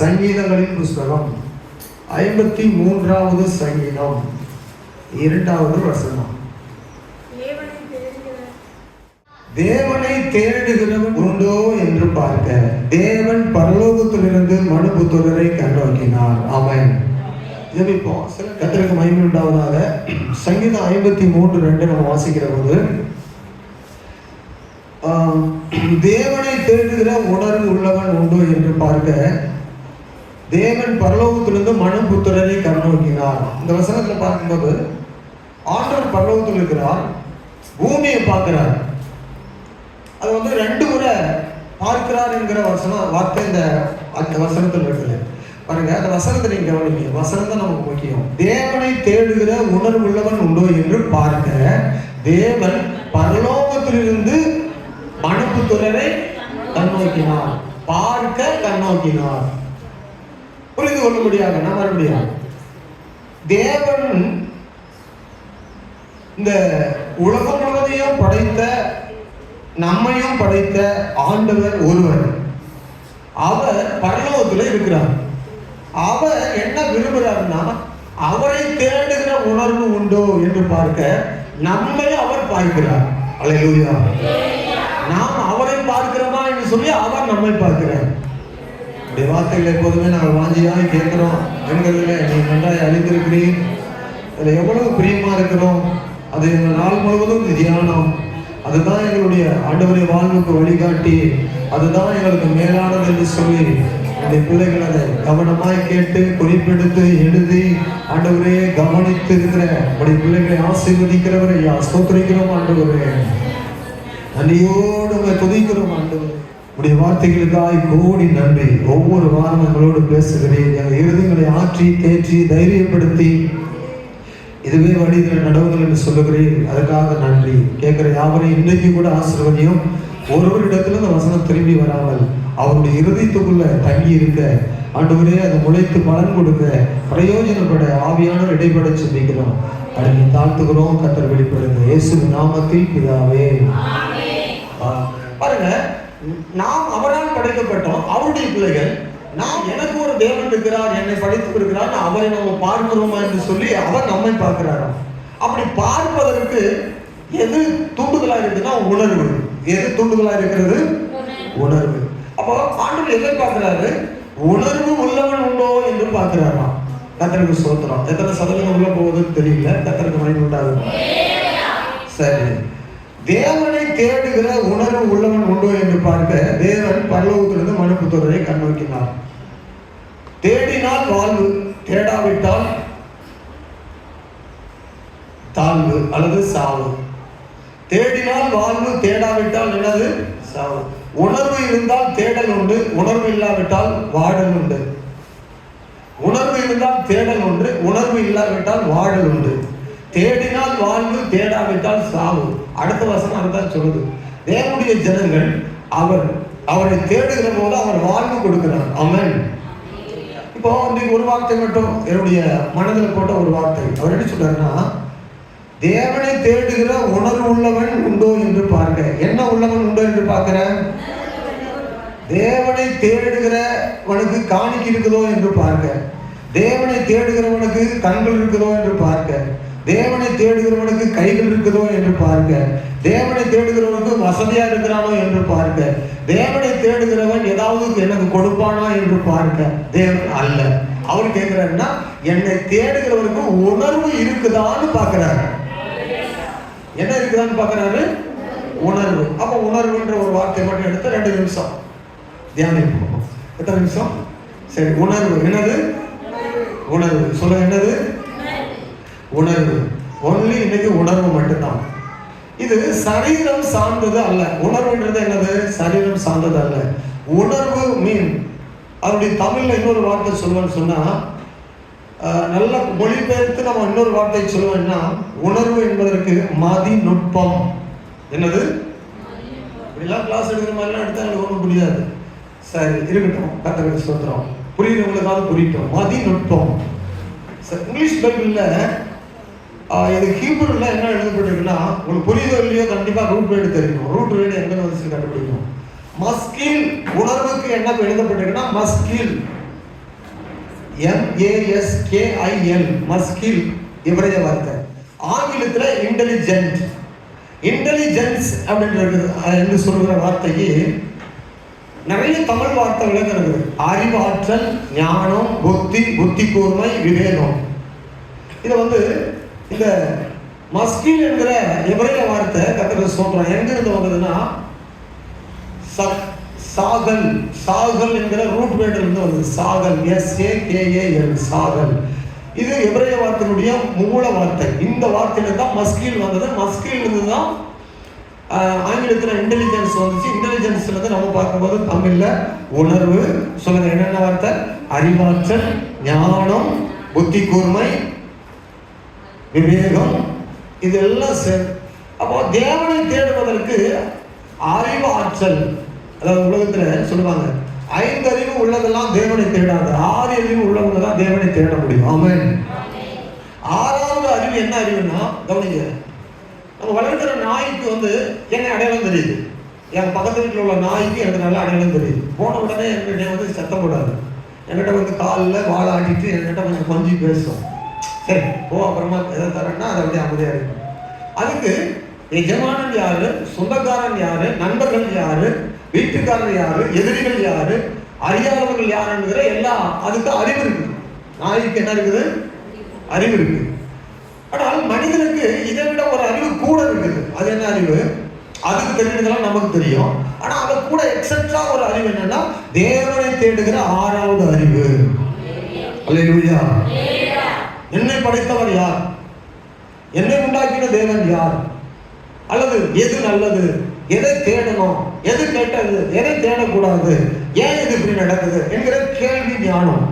சங்கீதங்களின் புஸ்தகம் 53வது சங்கீதம் 2வது வசனம். தேவனை தேடுகிறவன் உண்டோ என்று பார்க்க தேவன் பரலோகத்திலிருந்து மனுபுத்திரரை கண்ணோக்கினார். ஆமென். ஜெபிப்போம். கர்த்தருக்கு மகிமை உண்டாவதாக. சங்கீதம் 53:2 நம்ம வாசிக்கிற போது, தேவனை தேடுகிற உணர்வு உள்ளவன் உண்டோ என்று பார்க்க தேவன் பரலோகத்திலிருந்து மனுபுத்திரரை கண்ணோக்கினார். இந்த வசனத்துல பார்க்கும்போது ஆண்டவர் பரலோகத்தில் இருக்கிறார், பூமியை பார்க்கிறார். அது 2 முறை பார்க்கிறார் என்கிற வார்த்தை அந்த வசனத்தில் இருக்குது பாருங்க. அந்த வசனத்தை நீங்க கவனிங்க. வசனம் தான் நமக்கு முக்கியம். தேவனை தேடுகிற உணர்வு உள்ளவன் உண்டோ என்று பார்க்க தேவன் பரலோகத்திலிருந்து மனுபுத்திரரை கண்ணோக்கினார். பார்க்க கண்ணோக்கினார். புரிந்து கொள்ள முடியாது. நான் மறுபடியும், தேவன் இந்த உலகம் முழுவதையும் படைத்த, நம்மையும் படைத்த ஆண்டவர் ஒருவர். அவர் பரலோகத்தில் இருக்கிறார். அவர் என்ன விரும்புகிறார்னா, அவரை தேடுகிற உணர்வு உண்டோ என்று பார்க்க நம்மை அவர் பார்க்கிறார். அல்லேலூயா. நாம் அவரை பார்க்கிறோமா என்று சொல்லி அவர் நம்மை பார்க்கிறார். இந்த வார்த்தைகளை எப்போதுமே நாங்கள் வாஞ்சியாக கேட்கிறோம். என்கிறதுல நீ நன்றாய் அழிந்திருக்கிறீர், அதில் எவ்வளவு பிரியமா இருக்கிறோம். அது எங்கள் நாள் முழுவதும் தியானம். அதுதான் எங்களுடைய ஆண்டவரை வாழ்வுக்கு வழிகாட்டி, அதுதான் எங்களுக்கு மேலானது என்று சொல்லி என்னுடைய பிள்ளைகள் அதை கவனமாய் கேட்டு குறிப்பெடுத்து எழுதி ஆண்டவரே கவனித்து இருக்கிற நம்முடைய பிள்ளைகளை ஆசீர்வதிக்கிறவரை ஸ்தோத்திரிக்கிறோம். ஆண்டவரே நன்றியோடு துதிக்கிறோம். ஆண்டவரே உடைய வார்த்தைகளுக்காய் கோடி நன்றி. ஒவ்வொரு வாரம் எங்களோடு பேசுகிறேன். எங்கள் இருதயங்களை ஆற்றி தேற்றி தைரியப்படுத்தி இதுவே வழியில் நடவுங்கள் என்று சொல்லுகிறேன். அதுக்காக நன்றி. கேட்கிற யாவரையும் இன்றைக்கு கூட ஆசீர்வதியும். ஒருவரிடத்துல அந்த வசனம் திரும்பி வராமல் அவருடைய இருதயத்துக்குள்ள தங்கி இருக்க ஆண்டவரே அது முளைத்து பலன் கொடுக்க பிரயோஜனப்பட ஆவியானவர் இடைப்பட சொல்லிக்கிறோம். அதை தாழ்த்துகிறோம். கர்த்தர் வெளிப்படுங்க. இயேசு நாமத்தில் பிதாவே. பாருங்க, நாம் அவரால் படைக்கப்பட்டோம், அவருடைய பிள்ளைகள். நாம் எனக்கு ஒரு தேவன் இருக்கிறார், என்னை படைத்து இருக்கிறார், அவரை நம்ம பார்க்கிறோமா என்று சொல்லி அவர் நம்மை பார்க்கிறாராம். அப்படி பார்ப்பதற்கு எது தூண்டுதலா இருக்குன்னா உணர்வு. எது தூண்டுதலா இருக்கிறது? உணர்வு. அப்போ ஆண்டவர் எதை பார்க்கிறாரு? உணர்வு உள்ளவன் உண்டோ என்று பார்க்கிறாராம். கர்த்தருக்கு ஸ்தோத்திரம். எத்தனை சதவீதம் உள்ள போகுதுன்னு தெரியல. கர்த்தருக்கு மகிமை உண்டாகும். சரி, தேவனை தேடுகிற உணர்வு உள்ளவன் உண்டோ என்று பார்க்க தேவன் பரலோகத்திலிருந்து மனுபுத்திரரை கண்ணோக்கினார். தேடினால் வாழ்வு, தேடாவிட்டால் தாழ்வு அல்லது சாவு. தேடினால் வாழ்வு, தேடாவிட்டால் என்னது? சாவு. உணர்வு இருந்தால் தேடல் உண்டு, உணர்வு இல்லாவிட்டால் வாடல் உண்டு. உணர்வு இருந்தால் தேடல் உண்டு, உணர்வு இல்லாவிட்டால் வாடல் உண்டு. தேடினால் வாழ்வு, தேடாவிட்டால் சாவு. அடுத்த வசனம் அதுதான் சொல்லுது. தேவனுடைய ஜனங்கள் அவரை தேடுகிற போது அவர் வாழ்வு கொடுக்கிறார். ஆமென். இப்போ இன்னைக்கு ஒரு வார்த்தை மட்டும் என்னுடைய மனதில் போட்ட ஒரு வார்த்தை. அவர் என்ன சொல்றாருன்னா, தேவனை தேடுகிற உணர்வு உள்ளவன் உண்டோ என்று பார்க்க. என்ன உள்ளவன் உண்டோ என்று பார்க்கிற? தேவனை தேடுகிறவனுக்கு காணிக்கை இருக்குதோ என்று பார்க்க. தேவனை தேடுகிறவனுக்கு கண்கள் இருக்குதோ என்று பார்க்க. தேவனை தேடுகிறவனுக்கு கைகள் இருக்குதோ என்று பார்க்க. தேவனை தேடுகிறவனுக்கு வசதியா இருக்கிறானோ என்று பார்க்க. தேவனை தேடுகிறவன் ஏதாவது எனக்கு கொடுப்பானா என்று பார்க்க. தேவன் அல்ல. அவர் கேட்கிறாருன்னா, என்னை தேடுகிறவனுக்கு உணர்வு இருக்குதான்னு பார்க்கிறாரு. என்ன இருக்குதான்னு பார்க்கிறாரு? உணர்வு. அப்ப உணர்வுன்ற ஒரு வார்த்தை மட்டும் எடுத்து 2 நிமிஷம் தியானிப்போம். எத்தனை நிமிஷம்? சரி, உணர்வு என்னது? உணர்வு சொல்ல. என்னது? உணர்வு. ஒன்லி இன்னைக்கு உணர்வு மட்டும்தான். இது சரீரம் சார்ந்தது அல்ல. உணர்வுன்றது என்னது? சரீரம் சார்ந்தது அல்ல. உணர்வு மீன் அவருடைய தமிழ்ல இன்னொரு வார்த்தை சொல்லுவேன்னு சொன்னா, நல்ல மொழிபெயர்த்து நம்ம இன்னொரு வார்த்தை சொல்லுவேன்னா, உணர்வு என்பதற்கு மதிநுட்பம். என்னது? இப்படிலாம் கிளாஸ் எடுக்கிற மாதிரிலாம் எடுத்தா எனக்கு ஒன்றும் புரியாது. சரி, இருக்கட்டும். கர்த்தருக்கு ஸ்தோத்திரம். புரியுறவங்களுக்காவது புரியட்டும். மதிநுட்பம். இங்கிலீஷ் பைபிள்ல இது ஹீப்ரூல என்ன எழுதப்பட்டிருக்குன்னா, உங்களுக்கு புரியுதோ இல்லையோ கண்டிப்பா ரூட் வேர்டு தெரியும். ரூட் வேர்டு எங்க வந்து கண்டுபிடிக்கணும். மஸ்கில் உணர்வுக்கு என்ன எழுதப்பட்டிருக்குன்னா மஸ்கில். MASKIL, மஸ்கில் எபிரேய வார்த்தை. ஆங்கிலத்தில் இன்டெலிஜென்ட். இன்டெலிஜென்ஸ் என்று சொல்கிற வார்த்தைக்கு நிறைய தமிழ் வார்த்தை விளங்குறது. அறிவாற்றல், ஞானம், புத்தி கூர்மை, விவேகம். இதை இந்த மஸ்கில் என்கிற எபிரேய வார்த்தை கர்த்தர் சொல்றான். எங்கிருந்து வந்ததுன்னா சாகல் என்கிற ரூட் வேர்டில் இருந்து வந்தது. சாகல், SAKAL, சாகல். இது எபிரேய வார்த்தையினுடைய மூல வார்த்தை. இந்த வார்த்தையில தான் மஸ்கில் வந்தது. மஸ்கில் இருந்து தான் ஆங்கிலத்தில் இன்டெலிஜென்ஸ் வந்துச்சு. இன்டெலிஜென்ஸ்ல இருந்து நம்ம பார்க்கும்போது தமிழ்ல உணர்வு. சொல்லுங்க, என்னென்ன வார்த்தை? அறிவாற்றல், ஞானம், புத்தி கூர்மை, விவேகம், இதெல்லாம் சரி. அப்போ தேவனை தேடுவதற்கு அறிவாற்றல், அதாவது உலகத்துல சொல்லுவாங்க 5 அறிவு உள்ளதெல்லாம் தேவனை தேடாது, 6 அறிவு உள்ளவங்க தான் தேவனை தேட முடியும். ஆமென். 6வது அறிவு என்ன அறிவுன்னா, கவனிங்க, நம்ம வளர்க்கிற நாய்க்கு என்ன அடையாளம் தெரியுது. என் பக்கத்து வீட்டில் உள்ள நாய்க்கு எனக்கு நல்ல அடையாளம் தெரியுது. போன உடனே என்கிட்ட சத்தம் போடாது. என்கிட்ட காலில் வாழை ஆட்டிட்டு என்கிட்ட கொஞ்சம் பேசும். சரி போ, அப்புறமா எதை தரேன்னா அதை அப்படியே அமைதியாக இருக்கும். அதுக்கு எஜமானன் யாரு, சொந்தக்காரன் யாரு, நண்பர்கள் யாரு, வீட்டுக்காரர் யாரு, எதிரிகள் யாரு, அறியாதவர்கள் யாருங்கிற எல்லாம் அதுக்கு அறிவு இருக்குது. நாய்க்கு என்ன இருக்குது? அறிவு இருக்கு. ஆனால் மனிதனுக்கு இதை விட ஒரு அறிவு கூட இருக்குது. அது என்ன அறிவு? அதுக்கு தெரிஞ்சதெல்லாம் நமக்கு தெரியும். ஆனா அதை கூட எக்ஸெப்டா ஒரு அறிவு என்னன்னா, தேவனை தேடுகிற 6வது அறிவு. அல்லேலூயா. என்னை படைத்தவர் யார்? என்னை உண்டாக்கின தேவன் யார்? அல்லது எது நல்லது, எதை தேடணும், எது கெட்டது, எதை தேடக்கூடாது, ஏன் இது இப்படி நடக்குது என்கிற கேள்வி ஞானம்,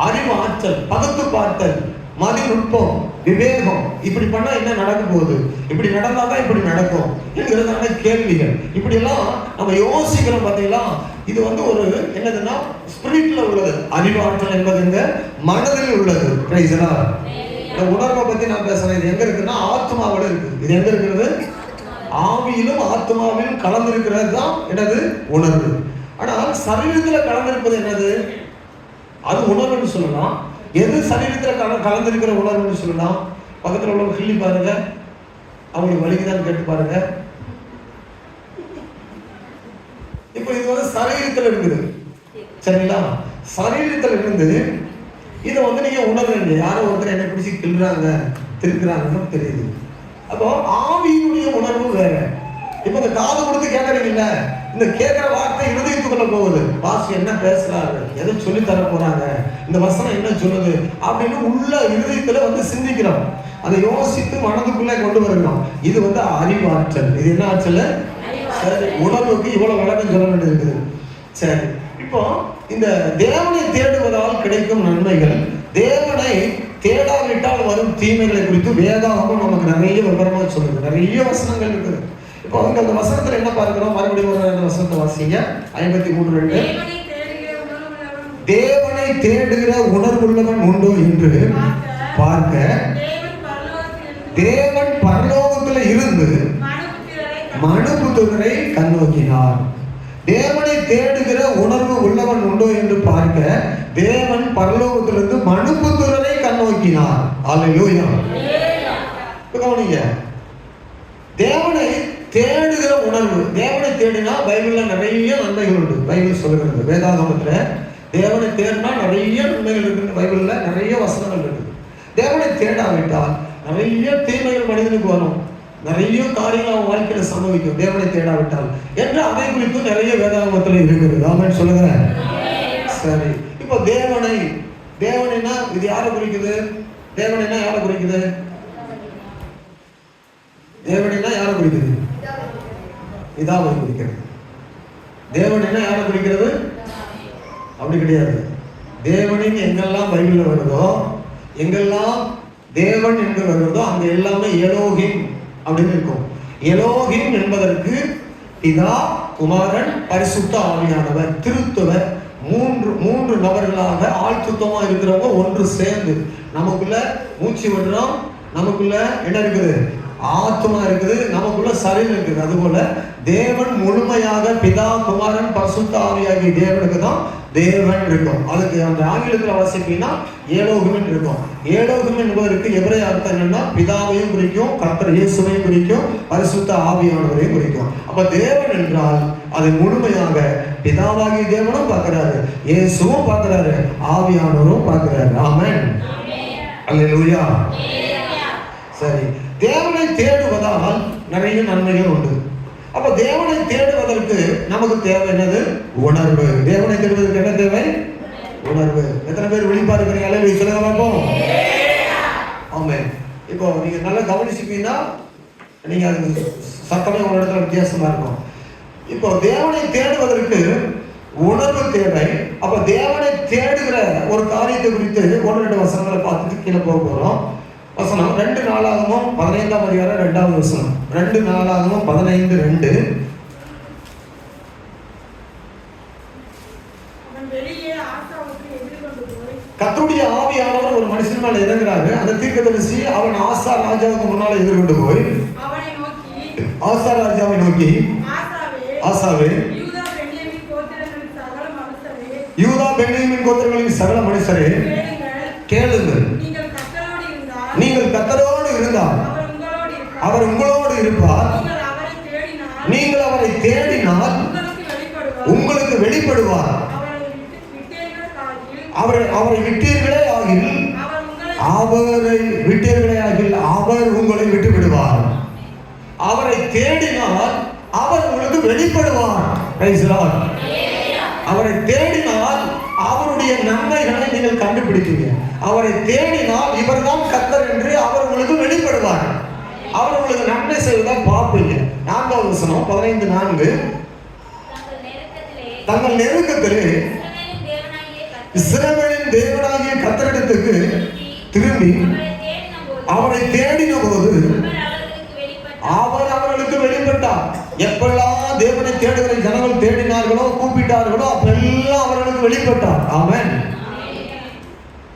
அறிவு ஆற்றல், பகுத்து பார்த்தல், மதிநுட்பம், விவேகம். இப்படி பண்ணா என்ன நடக்க போகுது, இப்படி நடந்தாதான் இப்படி நடக்கும் என்கிறதான கேள்விகள். இப்படி எல்லாம் நம்ம யோசிக்கிறோம். பார்த்தீங்களா, இது ஒரு என்னதுன்னா ஸ்பிரிட்ல உள்ளது. அறிவாற்றல் என்பது மனதில் உள்ளது. Praise the Lord. இந்த உணர்வை பத்தி நான் பேசுறேன். இது எங்க இருக்குன்னா ஆத்மாவோட இருக்கு. இது எங்க இருக்கிறது? ஆவியிலும் ஆத்மாவிலும் கலந்திருக்கிறது தான் என்னது? உணர்வு. ஆனால் சரீரத்தில் கலந்திருப்பது என்னது? அது உணர்வுன்னு சொல்லலாம். எது சரீரத்தில் கலந்திருக்கிற உணர்வுன்னு சொல்லலாம்? பக்கத்தில் உள்ள கிள்ளி பாருங்க, அவங்களுக்கு வலிக்குதான்னு கேட்டு பாருங்க. இப்போ இது சரீரத்தில் இருக்குது, சரிங்களா? சரீரத்தில் இருந்து இதை நீங்க உணர்றீங்க. யாரோ ஒருத்தர் என்னை பிடிச்சி கிள்றாங்க, திருக்குறாங்கன்னு தெரியுது. அப்போ ஆவியினுடைய உணர்வு வேற. இப்போ இந்த காது கொடுத்து கேட்கறீங்கல்ல, இந்த கேட்கிற வார்த்தை இருதயத்துக்குள்ள போகுது. பாஸ் என்ன பேசுறாரு, எதை சொல்லி தர போறாங்க, இந்த வசனம் என்ன சொல்லுது அப்படின்னு உள்ள இருதயத்துல சிந்திக்கிறோம். அதை யோசித்து மனதுக்குள்ளே கொண்டு வருகிறோம். இது அறிவாற்றல். இது என்ன ஆற்றல்? சரி, உணர்வுக்கு இவ்வளவு விளக்கம் சொல்ல வேண்டியிருக்குது. சரி, இப்போ இந்த தேவனை தேடுவதால் கிடைக்கும் நன்மைகள், தேவனை தேடாவிட்டால் வரும் தீமைகளை குறித்து வேதாகமும் நமக்கு நிறைய விவரமா சொல்லுது. நிறைய வசனங்கள் இருக்குது. இப்போ அந்த வசனத்துல என்ன பார்க்கிறோம்? மறுபடியும் ஒரு வசனத்தை வாசிங்க. 53:2. தேவனை தேடுகிற உணர்வுள்ளவன் உண்டோ என்று பார்க்க தேவன் பரலோகத்தில் இருந்து மனுபுத்திரரை கண்ணோக்கினார். தேவனை தேடுகிற உணர்வு உள்ளவன் உண்டோ என்று பார்க்க தேவன் பரலோகத்திலிருந்து மனுபுத்திரரை கண்ணோக்கினார். அல்லேலூயா. கவனிங்க, தேவனை தேடுகிற உணர்வு. தேவனை தேடினா பைபிள்ல நிறைய நன்மைகள் உண்டு. பைபிள் சொல்லுகிறது, வேதாகமத்துல தேவனை தேடினா நிறைய நன்மைகள் இருக்கு. பைபிள்ல நிறைய வசனங்கள் இருக்கு. தேவனை தேடாவிட்டால் நிறைய தீமைகள் மனிதனுக்கு வரும், நிறைய காரியங்கள் அவன் வாழ்க்கையில சம்பவிக்கும் தேவனை தேடாவிட்டால் என்று அதை குறித்து நிறைய வேதாகமத்தில் இருக்கிறது. ஆமென் சொல்லுங்க. சரி, இப்போ தேவனைனா இது யாரை குறிக்குது? தேவனைனா யாரை குறிக்குது? தேவனைனா யாரை குறிக்குது? இதாவை குறிக்கிறது. தேவனைனா யாரை குறிக்கிறது? அப்படி கிடையாது. தேவனின் எங்கெல்லாம் பைபிள்ல வருதோ, எங்கெல்லாம் தேவன் என்று வருவதோ அங்க எல்லாமே எலோகிம் அப்படின்னு இருக்கும். எலோகிம் என்பதற்கு பிதா, குமாரன், பரிசுத்த ஆவியானவர், திருத்துவர், மூன்று நபர்களாக ஆழ்த்துவமா இருக்கிறவங்க ஒன்று சேர்ந்து நமக்குள்ள மூச்சு விடுறோம். நமக்குள்ள என்ன இருக்குது? ஆத்மா இருக்குது, நமக்குள்ள சரீரம் இருக்குது. அதுபோல தேவன் முழுமையாக பிதா குமாரன் பரிசுத்த ஆவியாகிய தேவனுக்கு தான் தேவன் இருக்கும். அதுக்கு அந்த ஆங்கிலத்தில் வாசிப்பீங்கன்னா ஏலோகிமன் இருக்கும். ஏலோகிமன் என்பதற்கு எபிரேய அர்த்தம் என்னன்னா பிதாவையும் குறிக்கும், கர்த்தர் இயேசுவையும் குறிக்கும், பரிசுத்த ஆவியானவரையும் குறிக்கும். அப்ப தேவன் என்றால் அதை முழுமையாக பிதாவாகிய தேவனும் பார்க்கிறாரு, இயேசுவும் பார்க்கிறாரு, ஆவியானவரும் பார்க்கிறாரு. ஆமென், அல்லேலூயா. சரி, தேவனை தேடுவதால் நிறைய நன்மைகள் உண்டு. அப்ப தேவனை தேடுவதற்கு நமக்கு தேவை என்னது? உணர்வு. தேவனை தேடுவதற்கு என்ன தேவை? உணர்வு. எத்தனை பேர் விழிப்பா இருக்கிறீங்க? சொல்லுங்க பார்ப்போம். ஆமென். இப்போ நீங்க நல்லா கவனிச்சுப்பீங்கன்னா நீங்க அது சத்தமே ஒரு இடத்துல வித்தியாசமா இருக்கும். இப்போ தேவனை தேடுவதற்கு உணர்வு தேவை. அப்ப தேவனை தேடுகிற ஒரு காரியத்தை குறித்து 1-2 வசனங்களை பார்த்துட்டு கீழே போக போறோம். வசனம் 2 நாளாகமம் 15ஆம் அதிகாரம் 2வது வசனம். 2 நாளாகமம் 15:2. கர்த்தருடைய ஆவியானவர் ஒரு மனுஷன் மேல இறங்குறாரு. அந்த தீர்க்கதரிசி அவன் ஆசா ராஜாவுக்கு முன்னால எதிர்கொண்டு போய் ஆசா ராஜாவை நோக்கி, ஆசாவே, யூதா பென்யமீன் கோத்திரங்களின் சகல மனுஷரே கேளுங்கள், நீங்கள் கர்த்தரோடு இருந்தால் அவர் உங்களோடு இருப்பார். நீங்கள் அவரை தேடினால் உங்களுக்கு வெளிப்படுவார். அவரை விட்டீர்களே ஆகில் அவர் உங்களை விட்டு விடுவார். அவரை தேடினால் அவர் உங்களுக்கு வெளிப்படுவார். Praise the Lord. அவரை தேடினால் அவருடைய நன்மைகளை நீங்கள் கண்டுபிடிப்பீங்க. அவரை தேடினால் இவர்தான் கர்த்தர் என்று அவர் உங்களுக்கு வெளிப்படுவார். அவர் உங்களுக்கு நன்மை செய்வதை பார்ப்பீங்க. 4வது வசனம் 15:4. தங்கள் நெருக்கத்திலே இஸ்ரவேலின் தேவனாகிய கர்த்தரிடத்துக்கு திரும்பி அவரை தேடின போது அவர் அவர்களுக்கு வெளிப்பட்டார். எப்பெல்லாம் தேவனை தேடுகிற ஜனங்கள் தேடினார்களோ, கூப்பிட்டார்களோ, அப்பெல்லாம் அவர்களுக்கு வெளிப்பட்டார். ஆமென்,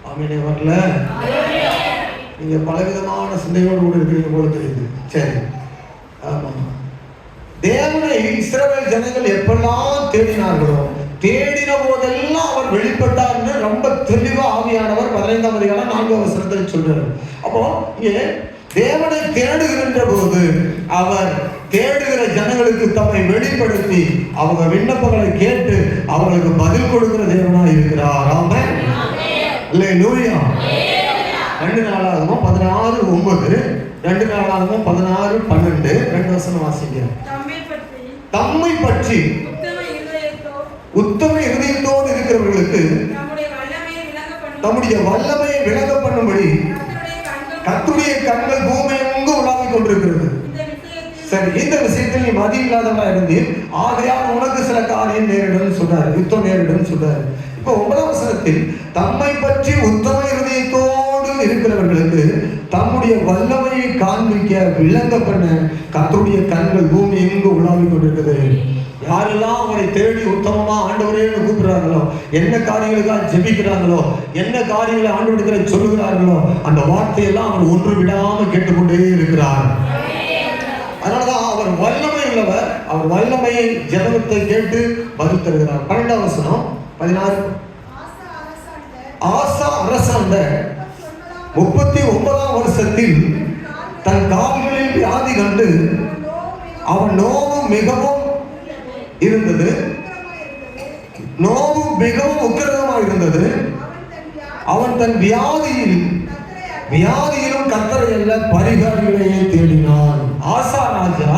ஆமென். வரல, நீங்க பலவிதமான சிந்தையோடு கூட இருக்கிறீங்க போல தெரியுது. சரி, ஆமா. தேவனை இஸ்ரவேல் ஜனங்கள் எப்பெல்லாம் தேடினார்களோ, தேடின போதெல்லாம் அவர் வெளிப்பட்டார்னு ரொம்ப தெளிவா ஆவியானவர் 15ஆம் அதிகாரம் 4வது வசனத்தில் சொல்றாரு. அப்போ இங்கே தேவனை தேடுகின்ற போது அவர் தேடுகிற ஜனங்களுக்கு தம்மை வெளிப்படுத்தி அவங்க விண்ணப்பங்களை கேட்டு அவங்களுக்கு பதில் கொடுக்கிற தேவனாய் இருக்கிறார். ஆமென், அல்லேலூயா. 2 நாளாகமம் 16:9, 2 நாளாகமம் 16:12. 2 வசனம் வாசிங்க. தம்மை பற்றி உத்தம இருதயத்தோடு இருக்கிறவர்களுக்கு தம்முடைய வல்லமையை விளங்க பண்ணும்படி கர்த்தருடைய கண்கள் பூமி எங்கும் உலாவிக் கொண்டிருக்கிறது. சரி, இந்த விஷயத்தில் நீ மதி இல்லாதவனா இருந்தீர், ஆகையால் உனக்கு சில காரியம் நேரிடும் சொல்றாரு, யுத்தம் நேரிடும் சொல்றாரு. இப்போ 9ஆம் வசனத்தில் தம்மை பற்றி உத்தம இருதயத்தோடு இருக்கிறவர்களுக்கு தம்முடைய வல்லமையை காண்பிக்க விளங்க பண்ண கர்த்தருடைய கண்கள் பூமி எங்கும் உலாவிக் கொண்டிருக்கிறது. யாரெல்லாம் அவரை தேடி உத்தமமா ஆண்டவரேன்னு கூப்பிடுறாங்களோ, என்ன காரியங்களுக்காக ஜெபிக்கிறாங்களோ, என்ன காரியங்களை ஆண்டவரிடத்துல சொல்லுகிறார்களோ, அந்த வார்த்தையெல்லாம் அவர் ஒன்று விடாம கேட்டுக்கொண்டே இருக்கிறார். அதனாலதான் அவர் வல்லமை உள்ளவர். அவர் வல்லமையை ஜெபத்தை கேட்டு பதில் தருகிறார். 12ஆம் வசனம் 16. ஆசா அரசாண்ட 39ஆம் வருஷத்தில் தன் கால்களில் வியாதி கண்டு அவன் நோவும் மிகவும் இருந்தது. நோவு மிகவும் உக்கிரமாக இருந்தது. அவன் தன் வியாதியிலும் கர்த்தரை அல்ல பரிகாரிகளையே தேடினான். ஆசா ராஜா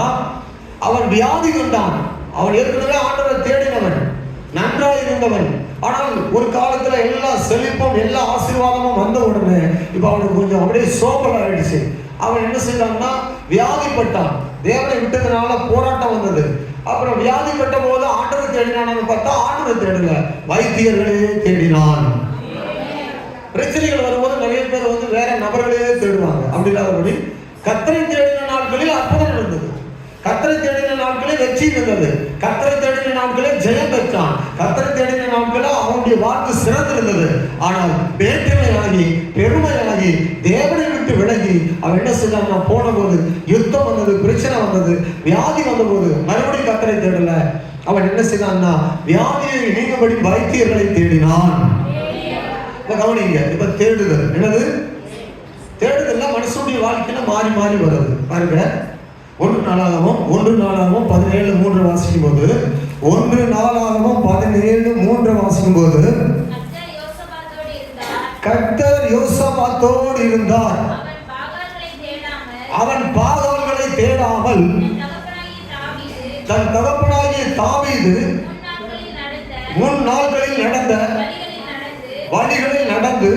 அவன் வியாதி கொண்டான். அவன் ஏற்கனவே ஆண்டவரை தேடினவன், நன்றாய் இருந்தவன். ஆனால் ஒரு காலத்துல எல்லா செழிப்பும் எல்லா ஆசீர்வாதமும் வந்த உடனே இப்ப அவனுக்கு கொஞ்சம் அப்படியே சோம்பல் ஆயிடுச்சு. அவன் என்ன செய்தான்னா வியாதிப்பட்டான். தேவனை விட்டதுனால போராட்டம் வந்தது. அப்புறம் வியாதிப்பட்ட போது ஆண்டவரை தேடினான்னு பார்த்தா ஆண்டவரை தேடல, வைத்தியர்களே தேடினான். பிரச்சனைகள் வரும்போது நிறைய பேர் வேற நபர்களே தேடுவாங்க. அப்படி இல்லாதபடி கர்த்தரை தேடின நாட்களில் அற்புதம் நடந்தது. கர்த்தரை தேடின நாட்களே வெற்றி இருந்தது. கர்த்தரை தேடின நாட்களே ஜெயம் பெற்றான். கர்த்தரை தேடின நாட்களே அவனுடைய வாழ்க்கை சிறந்திருந்தது. ஆனால் வேற்றுமையாகி பெருமையாகி தேவனை விட்டு விலகி அவன் என்ன செய்தான்? போன போது யுத்தம் வந்தது, பிரச்சனை வந்தது, வியாதி வந்த போது மறுபடியும் கர்த்தரை தேடல. அவன் என்ன செய்தான்னா வியாதியை நீங்கும்படி வைத்தியர்களை தேடினான். கவனிங்க, இப்ப தேடுதல் என்னது? தேடுதல்ல மனுஷனுடைய வாழ்க்கையில மாறி மாறி வருது. பாருங்க, 1 நாளாகமம் 17:3 வாசிக்கும் போது, 1 நாளாகமம் 17:3 வாசிக்கும் போது, கர்த்தர் யோசபாத்தோடு இருந்தார். அவன் பாகால்களை தேடாமல் தன் தகப்பனாகிய தாவீது முன் நாட்களில் நடந்த வழிகளில் நடந்து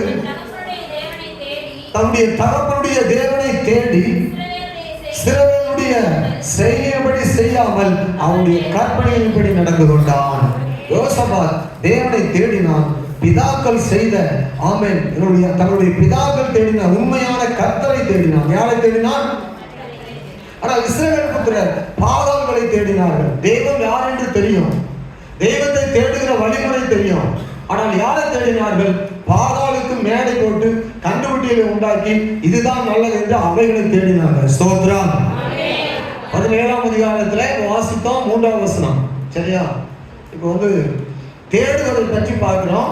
தன்னுடைய தகப்பனுடைய தேவனை தேடி இஸ்ரவேலுடைய செய்யபடி செய்யாமல் அவனுடைய கற்பனையின்படி நடந்து கொண்டான். யோசபாத் தேவனை தேடினான். பிதாக்கள் செய்த ஆமென் தன்னுடைய பிதாக்கள் தேடின உண்மையான கர்த்தரை தேடினான். யாரை தேடினான்? ஆனால் இஸ்ரவேல் புத்திரர் பாகால்களை தேடினார்கள். தெய்வம் யார் என்று தெரியும், தெய்வத்தை தேடுகிற வழிமுறை தெரியும். ஆனால் யாரை தேடினார்கள்? பாகாலுக்கு மேடை போட்டு கண்டுபிட்டியை உண்டாக்கி இதுதான் நல்லது என்று அவைகளை தேடினார்கள். ஸ்தோத்திரம். 17ஆம் அதிகாரத்துல வாசித்தோம் 3ஆம் வசனம். சரியா? இப்போ தேடுவதை பற்றி பார்க்கிறோம்.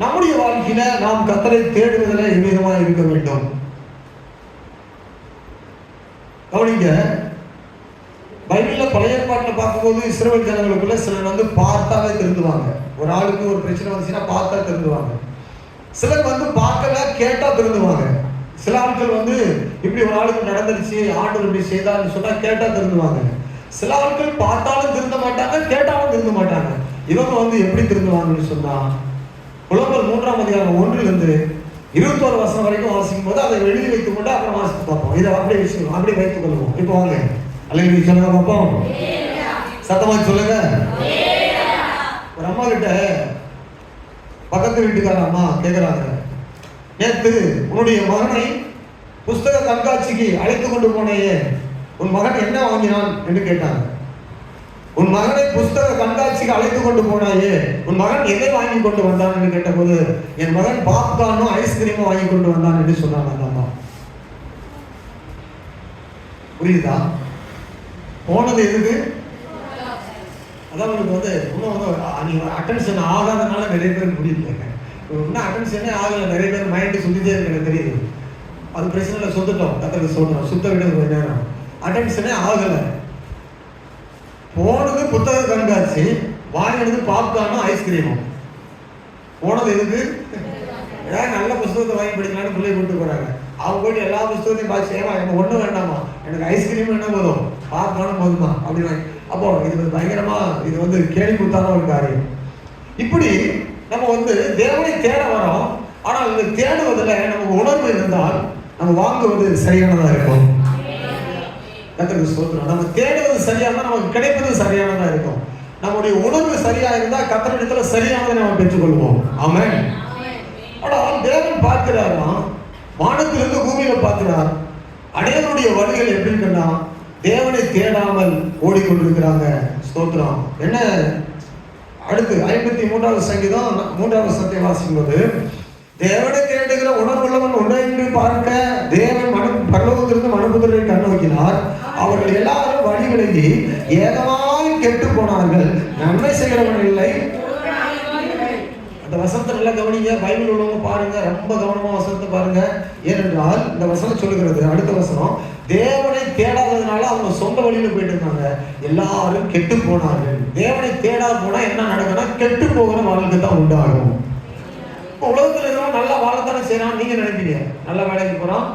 நம்முடைய வாழ்க்கையில நாம் கர்த்தரை தேடுவதில் எவ்விதமாக இருக்க வேண்டும். கவனிங்க, பைபிள்ல பழைய ஏற்பாட்டில் பார்க்கும்போது இஸ்ரவேல் ஜனங்களுக்குள்ள சிலர் பார்த்தாலே திருந்துவாங்க. ஒரு ஆளுக்கு ஒரு பிரச்சனை வந்துச்சுன்னா பார்த்தா திருந்துவாங்க. சிலர் பார்க்கல கேட்டா திருந்துவாங்க. சில ஆட்கள் இப்படி ஒரு ஆளுக்கு நடந்துருச்சு, ஆண்டவர் இப்படி செய்தான்னு சொன்னா கேட்டா திருந்துவாங்க. சில ஆட்கள் பார்த்தாலும் திருந்த மாட்டாங்க, கேட்டாலும் திருந்த மாட்டாங்க. இவங்க எப்படி திருந்துவாங்கன்னு சொன்னா, புலம்பல் 3ஆம் அதிகாரம் 1லிருந்து 21 வசனம் வரைக்கும் வாசிக்கும் போது அதை எழுதி வைத்துக் கொண்டு அப்புறம் வாசித்து பார்ப்போம். இதை அப்படியே வைத்துக் கொள்வோம். இப்போ வாங்க, அல்லேலூயா சொல்லுங்க பார்ப்போம். சத்தமா சொல்லுங்க. ஒரு அம்மா கிட்ட பக்கத்து வீட்டுக்கார அம்மா கேட்கிறாங்க, நேற்று உன்னுடைய மகனை புஸ்தக கண்காட்சிக்கு அழைத்து கொண்டு போனேயே, உன் மகன் என்ன வாங்கினான் என்று கேட்டாங்க. உன் மகனை புஸ்தக கண்காட்சிக்கு அழைத்து கொண்டு போனாயே, உன் மகன் எதை வாங்கி கொண்டு வந்தான் என்று கேட்டபோது, என் மகன் பாப்கார்னும் ஐஸ்கிரீமும் வாங்கி கொண்டு வந்தான் என்று சொன்னாங்க அந்த அம்மா. புரியுதா? போனது எதுக்கு? அதான் உங்களுக்கு இன்னும் அட்டென்ஷன் ஆகாதனால நிறைய பேர் புரியல. இன்னும் அட்டென்ஷனே ஆகலை, நிறைய பேர் மைண்டு சுத்திட்டே இருக்கு. தெரியுது, அது பிரச்சனை இல்லை, சொத்துட்டோம், கத்தருக்கு சொல்றோம், சுத்த விட கொஞ்ச நேரம். அட்டென்ஷனே ஆகலை. போனது புத்தக கண்காட்சி, வாங்கினது பாப்கார்னும் ஐஸ்கிரீமும். போனது எதுக்கு? ஏதாவது நல்ல புத்தகத்தை வாங்கி படிக்கலான்னு பிள்ளை கூட்டு போறாங்க. அவங்க போயிட்டு எல்லா புத்தகத்தையும் பார்த்து, ஏமா எனக்கு ஒன்றும் வேண்டாமா, எனக்கு ஐஸ்கிரீம் என்ன போதும், பாப்கார்னும் போதுமா அப்படின்னு. அப்போ இது பயங்கரமா, இது கேள்வி கொடுத்தான ஒரு காரியம். இப்படி நம்ம தேவனை தேட வரோம். ஆனால் இந்த தேடுவதில் நமக்கு உணர்வு இருந்தால் நம்ம வாங்குவது சரியானதா இருக்கும். கர்த்தருக்கு ஸ்தோத்திரம். நம்ம தேடுவது சரியானதா, நமக்கு கிடைப்பது சரியானதா இருக்கும். நம்முடைய உணர்வு சரியா இருந்தா கர்த்தரிடத்துல சரியானதை நம்ம பெற்றுக்கொள்வோம். ஆமென். ஆனால் தேவன் பார்க்கிறாராம், வானத்திலிருந்து பூமியில பார்க்கிறார். அநேகருடைய வழிகள் எப்படி இருக்குன்னா, தேவனை தேடாமல் ஓடிக்கொண்டிருக்கிறாங்க. ஸ்தோத்திரம். என்ன அடுத்து 53வது சங்கீதம் 3வது வசனத்தை வாசிக்கும்போது, தேவனை தேடுகிற உணர்வுள்ளவன் உண்டை என்று பார்க்க தேவன் பரலோகத்திலிருந்து மனுபுத்திரரை கண்ணோக்கினார். அவர்கள் எல்லாரும் வழிவிலகி ஏகமாய் கெட்டு போனார்கள், நன்மை செய்கிறவன் இல்லை. அந்த வசனத்தை நல்லா கவனிங்க. பைபிள் உள்ளவங்க பாருங்க, ரொம்ப கவனமா வசனத்தை பாருங்க. ஏனென்றால் இந்த வசனம் சொல்லுகிறது, அடுத்த வசனம், தேவனை தேடாததுனால அவங்க சொந்த வழியில போயிட்டு இருந்தாங்க, எல்லாரும் கெட்டு போனார்கள். தேவனை தேடாத போனா என்ன நடக்குன்னா, கெட்டு போகிற வாழ்க்கை தான் உண்டாகும். உலகத்துல இருக்கிறவங்க நல்லா வாழத்தானே செய்யறான். நீங்க நினைப்பீங்க, நல்ல வேலைக்கு போறான்,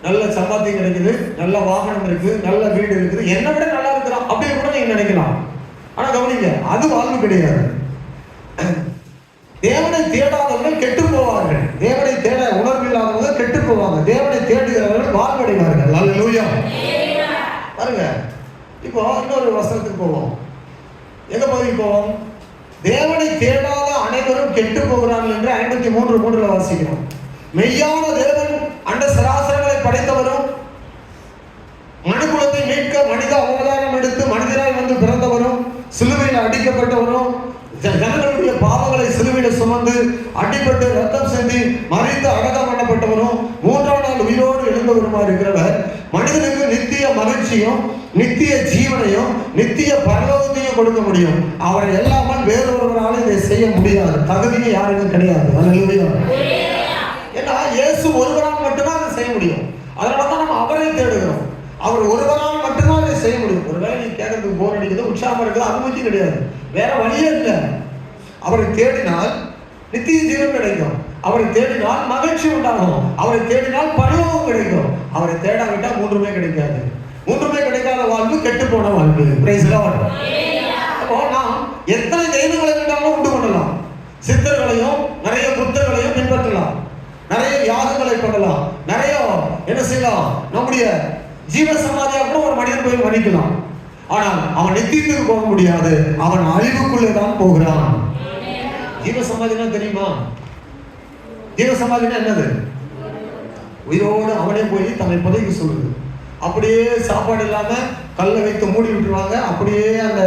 நல்ல சம்பாத்தியம் கிடைக்குது, நல்ல வாகனம் இருக்கு, நல்ல வீடு இருக்குது, என்னை விட நல்லா இருக்கிறான் அப்படின்னு கூட நீங்க நினைக்கலாம். ஆனா கவனிங்க, அது வாழ்வு கிடையாது. தேவனை தேடாதவர்கள் கெட்டு போவார்கள். தேவனை தேட உணர்வு இல்லாதவங்க கெட்டு போவாங்க. தேவனை தேடுகிறவர்கள் வாழ்வடைவார்கள். அல்லேலூயா. பாருங்க, இப்போ இன்னொரு வசனத்துக்கு போவோம். எங்க பகுதிக்கு போவோம்? தேவனை தேடாத அனைவரும் கெட்டு போகிறார்கள் என்று 53:3 வாசிக்கிறோம். மெய்யான தேவன் அண்ட சராசரங்களை படைத்தவரும் மனுக்குலத்தை மீட்க மனித அடிக்கப்பட்டவரும் ஜனங்களுடைய பாவங்களை சிலுவையில் சுமந்து அடிபட்டு ரத்தம் சிந்தி மறித்து அடக்கம் பண்ணப்பட்டவரும் 3ஆம் நாள் உயிரோடு எழுந்தவருமா இருக்கிறவர் மனிதனுக்கு நித்திய மகிழ்ச்சியும் நித்திய ஜீவனையும் நித்திய பரலோகத்தையும் கொடுக்க முடியும். அவரை எல்லாமல் வேறொருவரால் இதை செய்ய முடியாது. தகுதியை யாருக்கும் கிடையாது. அல்லேலூயா. ஏன்னா இயேசு ஒருவரால் மட்டும்தான் அதை செய்ய முடியும். அதனாலதான் நம்ம அவரை தேடுகிறோம். அவர் ஒருவரால் மட்டும்தான் அதை செய்ய முடியும். ஒருவேளை நீ கேட்கறதுக்கு போர் அடிக்குது, உற்சாகம் இருக்குது, அனுமதி கிடையாது, வேற வழியே இல்லை. அவரை தேடினால் நித்திய ஜீவன் கிடைக்கும். அவரை தேடினால் மகிழ்ச்சி உண்டாகும். அவரை தேடினால் பரலோகம் கிடைக்கும். அவரை தேடாவிட்டால் மூன்றுமே கிடைக்காது. மூன்றுமே கிடைக்காத வாழ்வு கெட்டு போன வாழ்வு. Praise the Lord. அப்போ நாம் எத்தனை தெய்வங்களை வேண்டாலும் உண்டு பண்ணலாம். சித்தர்களையும் நிறைய புத்தர்களையும் பின்பற்றலாம், நிறைய யாகங்களை பண்ணலாம், நிறைய என்ன செய்யலாம், நம்முடைய ஜீவ சமாதியா கூட ஒரு மனிதன் போய் மறிக்கலாம். ஆனால் அவன் நித்தியத்துக்கு போக முடியாது. அவன் அழிவுக்குள்ளே தான் போகிறான். ஜீவ சமாதினா தெரியுமா? ஜீவ சமாதினா என்னது? உயிரோடு அவனே போய் தன்னை புதைக்க சொல்லுது. அப்படியே சாப்பாடு இல்லாம கல்லை வைத்து மூடி விட்டுருவாங்க. அப்படியே அந்த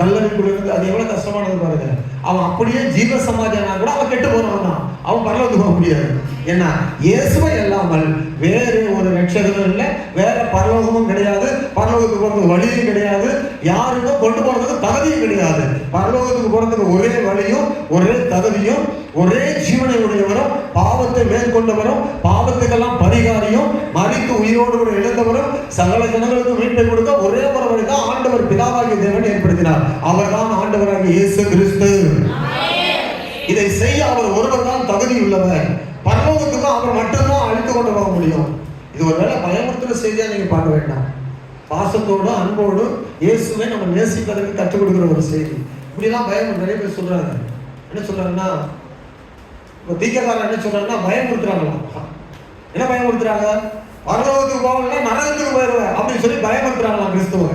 கல்லறைக்குள்ள இருந்து அது எவ்வளவு கஷ்டமானது பாருங்க. அவன் அப்படியே ஜீவ சமாதியானா கூட அவன் கெட்டு போறவன் தான். அவன் பரலோகத்துக்கு போக முடியாது. ஏன்னா இயேசுவை இல்லாமல் வேறு ஒரு ரட்சகரும் இல்லை, வேற பரலோகமும் கிடையாது, பரலோகத்துக்கு போறதுக்கு வழியும் கிடையாது, யாருக்கும் கொண்டு போறதுக்கு தகுதியும் கிடையாது. பரலோகத்துக்கு போறதுக்கு ஒரே வழியும் ஒரே தகுதியும் ஒரே ஜீவனை உடையவரும் பாவத்தை மேற்கொண்டவரும் பாவத்துக்கெல்லாம் பரிகாரியும் மரித்து உயிரோடு கூட எழுந்தவரும் சகல ஜனங்களுக்கு மீட்டை கொடுக்க ஒரே ஒரு வழிதான் ஆண்டவர் பிதாவாகிய தேவன் ஏற்படுத்தினார். அவர் தான் ஆண்டவராகிய இயேசு கிறிஸ்து. இதை செய்ய அவர் ஒருவர் தான் தகுதி உள்ளவர். பரலோகத்துக்கு அவர் மட்டும்தான் அழைத்து கொண்டு போக முடியும். இது ஒருவேளை பயமுறுத்துற செய்தியா நீங்க பார்க்க வேண்டாம். பாசத்தோடு அன்போடு இயேசுவை நம்ம நேசிப்பதற்கு கற்றுக் கொடுக்கிற ஒரு செய்தி. இப்படிலாம் பயம் நிறைய பேர் சொல்றாங்க. என்ன சொல்றாங்கன்னா, தீக்கக்காரன் என்ன சொல்றாங்கன்னா பயமுறுத்துறாங்களாம். என்ன பயமுறுத்துறாங்க? பரலோகத்துக்கு போகணும்னா நரகத்துக்கு போயிடுவேன் அப்படின்னு சொல்லி பயமுறுத்துறாங்களாம் கிறிஸ்துவ.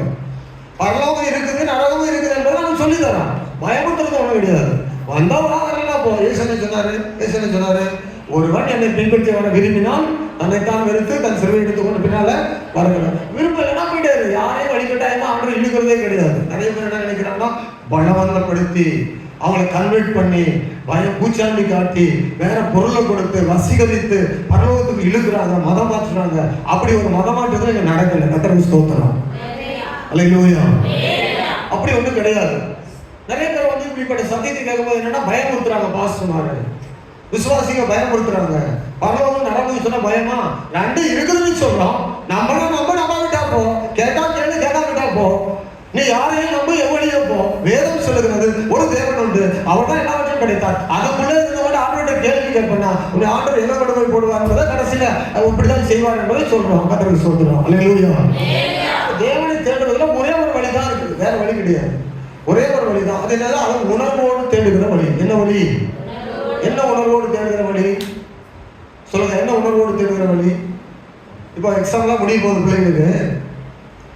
பரலோகம் இருக்குது, நரகமும் இருக்குது என்பதை நம்ம சொல்லி தரோம். பயமுறுத்துறது ஒன்றும் கிடையாது. வந்தவனா வரலாம் போ. ஏசனை சொன்னாரு, ஒருவன் என்னை பின்பற்றி வர விரும்பினால் தன்னைத்தான் வெறுத்து தன் சிறுவை எடுத்துக்கொண்டு பின்னால வரணும். விருப்பம் இல்லைன்னா போயிட்டாரு. யாரையும் வழிகட்டாயமா ஆண்டு இழுக்கிறதே கிடையாது. நிறைய பேர் என்ன நினைக்கிறாங்கன்னா, பலவந்தப்படுத்தி அவங்களை கன்வெர்ட் பண்ணி பயம் பூச்சாண்டி காட்டி வேற பொருளை கொடுத்து வசீகரித்து பரலோகத்துக்கு இழுக்கிறாங்க, மதம் மாற்றுறாங்க. அப்படி ஒரு மதம் மாற்றத்துல இங்க நடக்கல. கர்த்தருக்கு ஸ்தோத்திரம். அல்லேலூயா. அப்படி ஒன்றும் கிடையாது. நிறைய பேர் வந்து இப்படிப்பட்ட சத்தியத்தை கேட்கும்போது என்னன்னா பயமுறுத்துறாங்க. பாஸ்டர்மார்கள் விசுவாசிங்க பயமுறுத்துறாங்க. பரலோகம் நரகம் சொன்ன பயமா? ரெண்டு இருக்குதுன்னு சொல்றோம். நம்பிட்டா போ, கேட்டா கேளு, கேட்டாவிட்டா போ. நீ யாரையும் நம்ப எவ்வளியோ போ. வேதம் சொல்லுகிறது ஒரு தேவன் உண்டு, அவர் தான் எல்லாவற்றையும் கிடைத்தார். அதுக்குள்ளே இருந்தவங்க ஆண்டோட கேள்வி கேட்பா உன்னை ஆண்டவர் எங்க கொண்டு போய் போடுவார் என்பதை கடைசியில இப்படிதான் செய்வார் என்பதை சொல்றோம். கர்த்தருக்கு ஸ்தோத்திரம். அல்லேலூயா. தேவனை தேடுவதில் ஒரே ஒரு வழிதான் இருக்குது, வேற வழி கிடையாது. ஒரே ஒரு வழிதான். அது என்னது? அது உணர்வோடு தேடுகிற வழி. என்ன வழி? என்ன உணர்வோடு தேடுகிற வழி சொல்லுங்க. என்ன உணர்வோடு தேடுகிற வழி? இப்போ எக்ஸாம்லாம் முடிய போகுது பிள்ளைங்களுக்கு.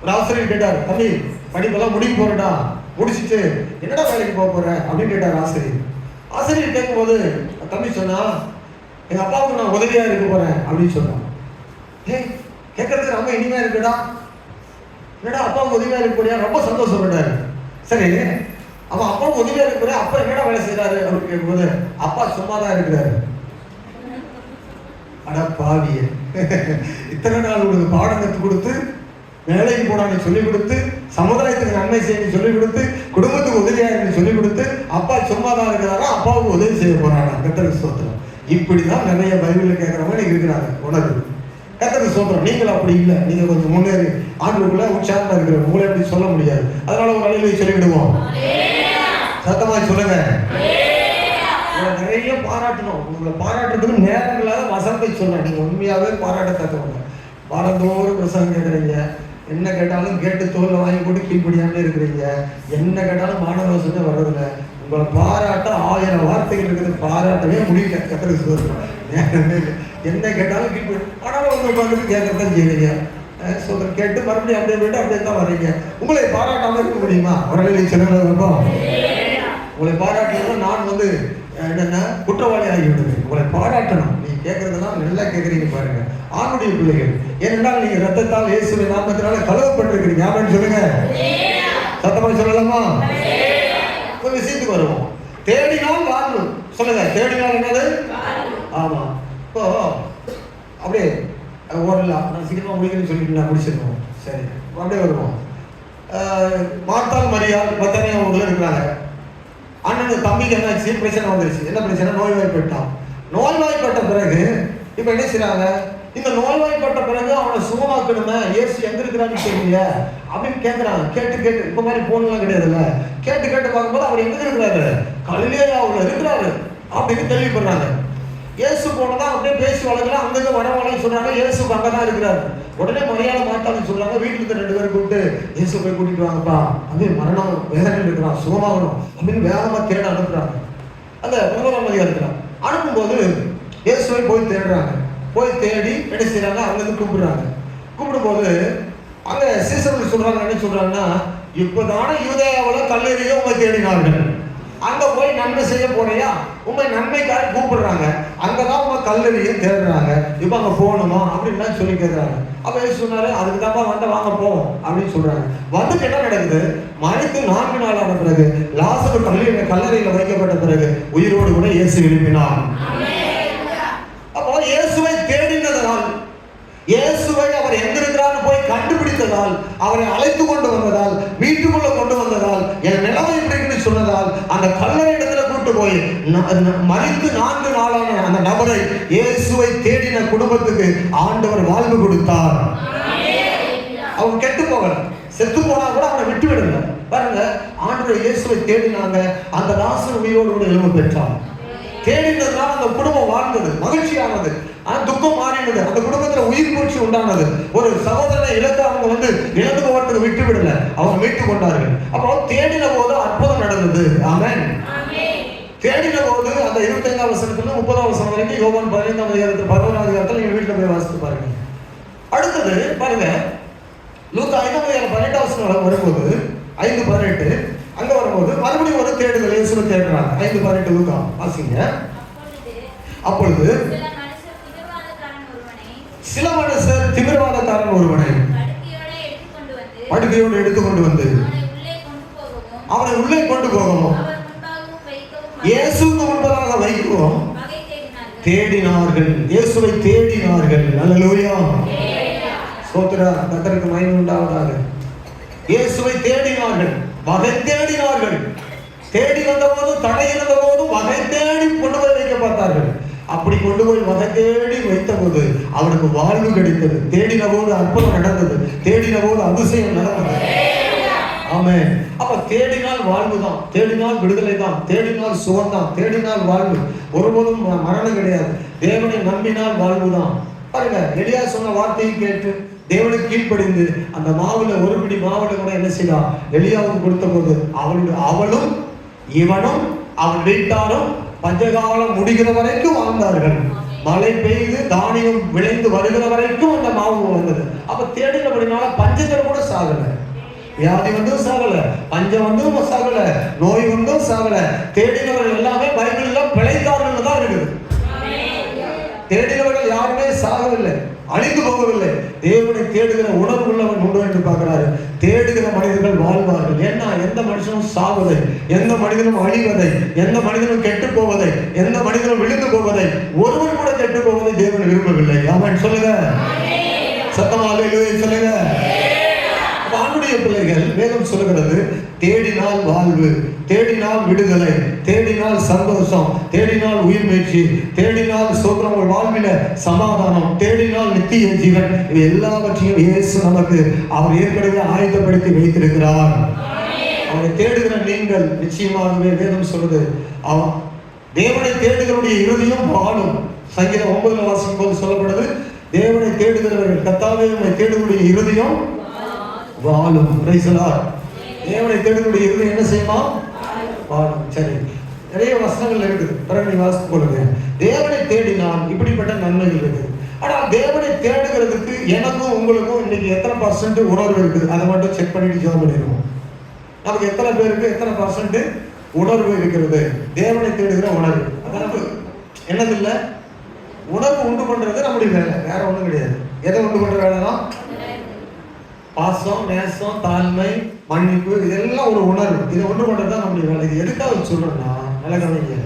ஒரு ஆசிரியர் கேட்டார், தம்பி படிப்பெல்லாம் முடிக்க போறடா, முடிச்சுட்டு என்னடா வேலைக்கு போக போற அப்படின்னு கேட்டார் ஆசிரியர். ஆசிரியர் கேட்கும்போது தம்பி சொன்னா, எங்க அப்பாவுக்கு நான் உதவியா இருக்க போறேன் அப்படின்னு சொன்னான். கேட்கறதுக்கு ரொம்ப இனிமையா இருக்குடா. என்னடா அப்பாவுக்கு உதவியா இருக்க போறியா? ரொம்ப சந்தோஷப்பட்டாரு. சரி, அவன் அப்பாவுக்கு உதவியா இருக்க போறியா, அப்பா என்னடா வேலை செய்யறாரு அப்படின்னு கேட்கும்போது, அப்பா சும்மா தான் இருக்கிறாரு. அட பாவிய, இத்தனை நாள் உனக்கு பாடம் கற்றுக் கொடுத்து வேலைக்கு போனான்னு சொல்லிக் கொடுத்து சமுதாயத்துக்கு நன்மை செய்யணும்னு சொல்லிக் கொடுத்து குடும்பத்துக்கு உதவியா இருக்குன்னு சொல்லிக் கொடுத்து அப்பா சும்மா தான் இருக்கிறாரா, அப்பாவுக்கு உதவி செய்ய போறானா? கர்த்தருக்கு ஸ்தோத்திரம். இப்படிதான் நிறைய பைபிள்ல கேட்கறவங்க இருக்கிறாங்க. உணர்வு. கர்த்தருக்கு ஸ்தோத்திரம். நீங்களும் அப்படி இல்லை. நீங்க கொஞ்சம் முன்னேறி ஆண்டுக்குள்ள உற்சாகமா இருக்கிற உங்களை அப்படி சொல்ல முடியாது. அதனால ஒரு அழிவை சொல்லிவிடுவோம். சத்தமா சொல்லுங்க. நிறைய பாராட்டணும். உங்களை பாராட்டுறதுக்கு நேரம் இல்லாத வசனத்தை சொல்றேன். நீங்க உண்மையாவே பாராட்டத்தக்கவங்க. வாரந்தோறும் பிரசங்கம் கேட்குறீங்க. என்ன கேட்டாலும் கேட்டு தோல்ல வாங்கி போட்டு கீழ்படியாமலே இருக்கிறீங்க. என்ன கேட்டாலும் மாணவசனே வர்றதில்ல. உங்களை பாராட்ட 1000 வார்த்தைகள் இருக்குது. பாராட்டவே முடியல. கர்த்தருக்கு ஸ்தோத்திரம். என்ன கேட்டாலும் கீழ்படி. ஆனாலும் உங்களை பார்த்துட்டு கேட்கறதான் செய்வீங்க. சொல்ற கேட்டு மறுபடியும் அப்படியே போயிட்டு அப்படியே தான் வர்றீங்க. உங்களை பாராட்டாம இருக்க முடியுமா? உடனே சொல்லுங்க. உங்களை பாராட்டினா நான் வந்து என்னன்னா குற்றவாளி ஆகிவிடுது. உங்களை பாராட்டணும். நீ கேட்கறதெல்லாம் நல்லா கேட்கறீங்க பாருங்க. ஆணுடைய பிள்ளைகள். ஏனென்றால் நீங்க ரத்தத்தால் இயேசுவின் நாமத்தினால கழுவப்பட்டிருக்கிறீங்க. ஆமென் சொல்லுங்க. சத்தமா சொல்லலாமா? விஷயத்துக்கு வருவோம். தேடினால் வாழ்வு. சொல்லுங்க, தேடினால் என்னது? ஆமா. இப்போ அப்படியே ஓடலாம். நான் சீக்கிரமா முடிக்கணும்னு சொல்லிட்டு நான் முடிச்சிருக்கோம். சரி, அப்படியே வருவோம். மார்த்தாள் மரியாள் பெத்தானியா ஊர்ல இருக்கிறாங்க. அண்ணன் தம்பிக்கு என்னாச்சு? பிரச்சனை வந்துருச்சு. என்ன பிரச்சனை? நோய்வாய்ப்பட்டான். நோய்வாய்ப்பட்ட பிறகு இப்ப என்ன செய்றாங்க? இந்த நோய்வாய்ப்பட்ட பிறகு அவனை சுகமாக்கணுமே, இயேசு எங்க இருக்கிறான்னு தெரியல அப்படின்னு கேட்கிறாங்க. கேட்டு இப்ப மாதிரி போன்லாம் கிடையாதுல்ல. கேட்டு பார்க்கும்போது அவர் எங்க இருக்கிறாரு? கலிலேயாவுல இருக்கிறாரு அப்படின்னு கேள்விப்படுறாங்க. இயேசு போனதா அப்படியே பேசி வளர்க்கலாம். அங்கிருந்து வரவங்களாம் சொல்றாங்க இயேசு அங்கதான் இருக்கிறாரு. உடனே மரியாதை மாட்டான்னு சொல்றாங்க. வீட்டுல இருக்க 2 பேரும் கூப்பிட்டு இயேசு போய் கூட்டிட்டு வாங்கப்பா, அப்படியே மரணம் வேதனை இருக்கிறான், சுகமாகணும் அப்படின்னு வேகமா தேட அனுப்புறாங்க. அந்த 9ஆம் அதிகாரத்துல அனுப்பும்போது இயேசுவை போய் தேடுறாங்க. போய் தேடி என்ன செய்யறாங்க? அங்கிருந்து கூப்பிடுறாங்க. கூப்பிடும்போது அங்க சீசர்கள் சொல்றாங்க, என்ன சொல்றாங்கன்னா, இப்பதானே யூதேயாவுல கல்லறையை உங்களை தேடினார்கள், அங்க போய் நன்மை செய்ய போறியா? உங்க நன்மைக்காக கூப்பிடுறாங்க, அங்கதான் உங்க கல்லறையை தேடுறாங்க, இப்ப அங்க போகணுமா அப்படின்னு சொல்லி கேட்கிறாங்க. அப்ப சொன்னாரு, அதுக்கு தான் வாங்க போவோம் அப்படின்னு சொல்றாங்க. வந்துட்டு என்ன நடக்குது? மணிக்கு 4 நாள் ஆன பிறகு லாசரு கல்லறையில வைக்கப்பட்ட பிறகு உயிரோடு கூட இயேசு எழுப்பினார். அப்போ இயேசுவை தேடினதால், இயேசுவை அவர் எங்க இருக்கிறான்னு போய் கண்டுபிடித்ததால், அவரை அழைத்து கொண்டு வந்ததால், வீட்டுக்குள்ள கொண்டு வந்ததால், என் நிலைமை எப்படின்னு சொன்னதால், அந்த கல்லறை இடத்துல கூட்டு போய் மரித்து 4 நாளான அந்த நபரை, இயேசுவை தேடின குடும்பத்துக்கு ஆண்டவர் வாழ்வு கொடுத்தார். அவங்க கெட்டு போகல, செத்து போனா கூட அவனை விட்டு விடல. பாருங்க, ஆண்டவர் இயேசுவை தேடினாங்க. அந்த லாசரு உயிரோடு எழும்ப பெற்றான். தேடினதுனால அந்த குடும்பம் வாழ்ந்தது, மகிழ்ச்சியானது. துக்கம் மாறினது, அந்த குடும்பத்துல உயிர் மூச்சு உண்டானது. ஒரு சகோதரனை இழக்க அவங்க இழந்து போவதற்கு விட்டு விடல, அவங்க மீட்டு கொண்டார்கள். அப்போ தேடின போது அற்புதம் நடந்தது. ஆமென். தேடின போது அந்த 25ஆம் வசனத்துல 30ஆம் வசனம் வரைக்கும் யோவான் 15ஆம் அதிகாரத்துல 11ஆம் அதிகாரத்துல நீங்க வீட்டுல போய் வாசித்து பாருங்க. அடுத்தது பாருங்க, லூக்கா 5ஆம் அதிகாரம் 18ஆம் வசனம் வரும்போது 5:18 அங்க வரும்போது மறுபடியும் ஒரு தேடுதல், இயேசுவை தேடுறாங்க. 5:18 லூக்கா வாசிங்க. அப்பொழுது சில மனுஷர் திமிர்வாதக்காரன் ஒருவனை படுக்கையோடு எடுத்துக்கொண்டு வந்து அவனை உள்ளே கொண்டு போகவும் இயேசுவுக்கு முன்பதாக வைக்கவும் தேடினார்கள். இயேசுவை தேடினார்கள். அல்லேலூயா, ஸ்தோத்திரம். கர்த்தருக்கு மகிமை உண்டாவதாக. இயேசுவை தேடினார்கள், வகை தேடினார்கள். தேடி வந்த போது, தடை இருந்த போது வகை தேடி கொண்டு போய் வைக்க பார்த்தார்கள். அப்படி கொண்டு போய் வகை தேடி வைத்த போது அவனுக்கு வாழ்வு கிடைத்தது. தேடின போது அற்புதம் நடந்தது, தேடின போது அதிசயம் நடந்தது. ஆமென். அப்ப தேடினால் வாழ்வு தான், தேடினால் விடுதலை தான், தேடினால் சுகம் தான், தேடினால் வாழ்வு. ஒருபோதும் மரணம் கிடையாது. தேவனை நம்பினால் வாழ்வு தான். பாருங்க, எலியா சொன்ன வார்த்தையை கேட்டு தேவனுக்கு கீழ்ப்படிந்து அந்த மாவுல ஒரு பிடி மாவுல கூட என்ன செய்யலாம்? எலியாவுக்கு கொடுத்த போது அவளும் இவனும் அவன் வீட்டாரும் பஞ்சகாலம் முடிகிற வரைக்கும் வாழ்ந்தார்கள். மழை பெய்து தானியம் விளைந்து வருகிற வரைக்கும் அந்த மாவு வந்தது. அப்ப தேடினபடினால பஞ்சத்தில் கூட சாகல, வியாதி வந்தும் சாகல, பஞ்சம் வந்தும் சாகல, நோய் வந்தும் சாகல. தேடினவர்கள் எல்லாமே பைபிள்ல பிழைத்தார்கள் தான் இருக்குது. தேடினவர்கள் யாருமே சாகவில்லை, அழிந்து போகவில்லை. தேவனை தேடுகிற உணர்வு உள்ளவன் உண்டு என்று பார்க்கிறாரு. தேடுகிற மனிதர்கள் வாழ்வார்கள். ஏன்னா எந்த மனுஷனும் சாவதை, எந்த மனிதனும் அழிவதை, எந்த மனிதனும் கெட்டு போவதை, எந்த மனிதனும் விழுந்து போவதை, ஒருவன் கூட கெட்டு போவதை தேவன் விரும்பவில்லை. ஆமென் சொல்லுங்க, சத்தமா அல்லேலூயா சொல்லுங்க. ஆண்டுடைய பிள்ளைகள், வேதம் சொல்லுகிறது, தேடினால் வாழ்வு, தேடினால் விடுதலை, தேடினால் சந்தோஷம், தேடினால் உயிர் மீட்சி, தேடினால் சோத்திரம், வாழ்வில சமாதானம், தேடினால் நித்திய ஜீவன். இது எல்லாவற்றையும் இயேசு நமக்கு அவர் ஏற்கனவே ஆயத்தப்படுத்தி வைத்திருக்கிறார். அவரை தேடுகிற நீங்கள் நிச்சயமாகவே வேதம் சொல்லுது, தேவனை தேடுகிறவருடைய இருதயம் வாழும். சங்கீதம் 9 வாசிக்கும் போது சொல்லப்படுது, தேவனை தேடுகிறவர்கள், கர்த்தாவே உம்மை தேடுகிறவருடைய இருதயம் வாழும். Praise the Lord. தேவனை தேடுகிறவருடைய இருதயம் என்ன செய்யுமா? வாழும். சரி, நிறைய வசனங்கள் இருக்குது, பிறகு நீ வாசித்து கொள்ளுங்க. தேவனை தேடினால் இப்படிப்பட்ட நன்மைகள் இருக்குது. ஆனால் தேவனை தேடுகிறதுக்கு எனக்கும் உங்களுக்கும் இன்னைக்கு எத்தனை % உணர்வு இருக்குது? அதை மட்டும் செக் பண்ணிட்டு ஜெபம் பண்ணிடுவோம். நமக்கு எத்தனை பேருக்கு எத்தனை % உணர்வு இருக்கிறது? தேவனை தேடுகிற உணர்வு. அதாவது என்னது இல்லை, உணர்வு உண்டு பண்றது நம்முடைய வேலை, வேற ஒன்றும் கிடையாது. எதை உண்டு பண்ற வேலை தான்? பாசம், நேசம், தாழ்மை, மன்னிப்பு, இதெல்லாம் ஒரு உணர்வு. இதை ஒன்று கொண்டு தான் நம்முடைய வேலை. இது எதுக்காக சொல்றேன்னா, நல்ல கவனிங்க,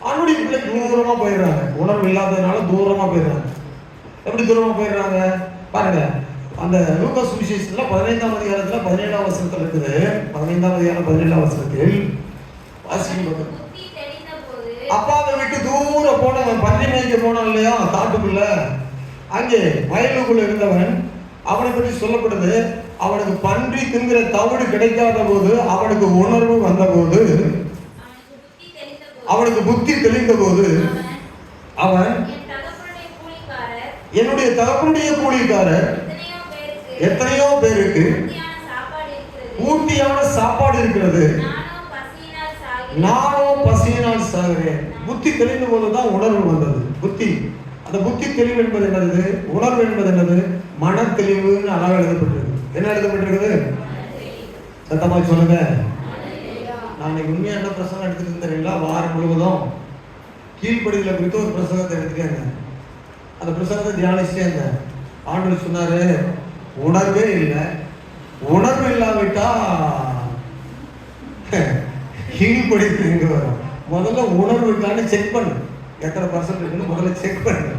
ஆணுடைய பிள்ளைக்கு தூரமா போயிடுறாங்க. உணர்வு இல்லாததுனால தூரமா போயிடுறாங்க. எப்படி தூரமா போயிடுறாங்க பாருங்க. அந்த லூக்கா சுவிசேஷத்துல 15ஆம் அதிகாரத்துல 17ஆம் வசனத்துல இருக்குது. 15ஆம் அதிகாரம் 17ஆம் வசனத்தில் வாசிக்கும், அப்பாவை விட்டு தூரம் போனவன், பன்றி மேய்க்க போனான் இல்லையா காட்டுக்குள்ள, அங்கே வயலுக்குள்ள இருந்தவன், அவனை பற்றி சொல்லப்படுது, அவனுக்கு பன்றி திங்கிற தவிடு கிடைக்காத போது, அவனுக்கு உணர்வு வந்த போது, அவனுக்கு புத்தி தெளிந்த போது, அவன் என்னுடைய தகப்பனுடைய கூலிக்காரர் எத்தனையோ பேருக்கு ஊட்டியான சாப்பாடு இருக்கிறது, நானும் பசியினால் சாகிறேன். புத்தி தெளிந்த போதுதான் உணர்வு வந்தது. புத்தி, அந்த புத்தி தெளிவு என்பது என்னது, உணர்வு என்பது என்னது, மன தெளிவுன்னு அழகாக எழுதப்பட்டிருக்கு. என்ன எழுதப்பட்டிருக்குது? சத்தமா சொல்லுங்க. நான் உண்மையா என்ன பிரசங்கம் எடுத்துட்டு தெரியல. வாரம் முழுவதும் கீழ்ப்படிதலை குறித்து ஒரு பிரசங்கத்தை எடுத்துட்டேங்க. அந்த பிரசங்கத்தை தியானிச்சுட்டே இருந்தேன். ஆண்டவர் சொன்னாரு, உணர்வே இல்லை, உணர்வு இல்லாவிட்டா கீழ்ப்படிதல் வரும். முதல்ல உணர்வு இருக்கான்னு செக் பண்ணு, எத்தனை பர்சன்ட் இருக்குன்னு முதல்ல செக் பண்ணு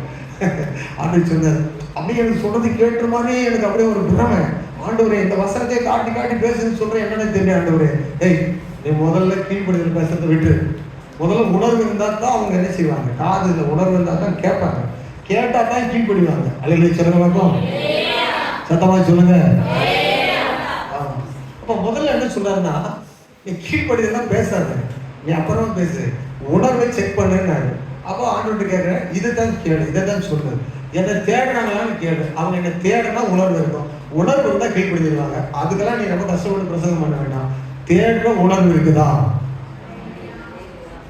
அப்படின்னு சொன்னார். அப்படி எனக்கு சொல்றது கேட்ட மாதிரி எனக்கு அப்படியே ஒரு பிரமை. ஆண்டவரே, இந்த வசனத்தை காட்டி காட்டி பேசுன்னு சொல்றேன், என்னன்னு தெரியும். ஆண்டவரே, ஏய், நீ முதல்ல கீழ்ப்படிதல் பேசுறதை விட்டு, முதல்ல உணர்வு இருந்தா தான் அவங்க என்ன செய்வாங்க, காதுல உணர்வு இருந்தா தான் கேட்பாங்க, கேட்டா தான் கீழ்ப்படிவாங்க. அல்லையா சொல்லுங்க பார்ப்போம், சத்தமா சொல்லுங்க. அப்ப முதல்ல என்ன சொல்றாருன்னா, நீ கீழ்ப்படிதல் தான் பேசாத, நீ அப்புறமா பேசு, உணர்வை செக் பண்ணுன்னாரு. அப்போ ஆண்டவர்கிட்ட கேட்கிறேன், இதுதான் கேளு, இதை தான் சொல்லு. என்னை தேடினாங்களான்னு கேளு. அவங்க என்ன தேடினா உணர்வு இருக்கும், உணர்வு இருந்தால் கீழ்ப்படிடுவாங்க. அதுக்கெல்லாம் நீ ரொம்ப கஷ்டப்பட்டு பிரசங்கம் பண்ண வேண்டாம். தேடுற உணர்வு இருக்குதா?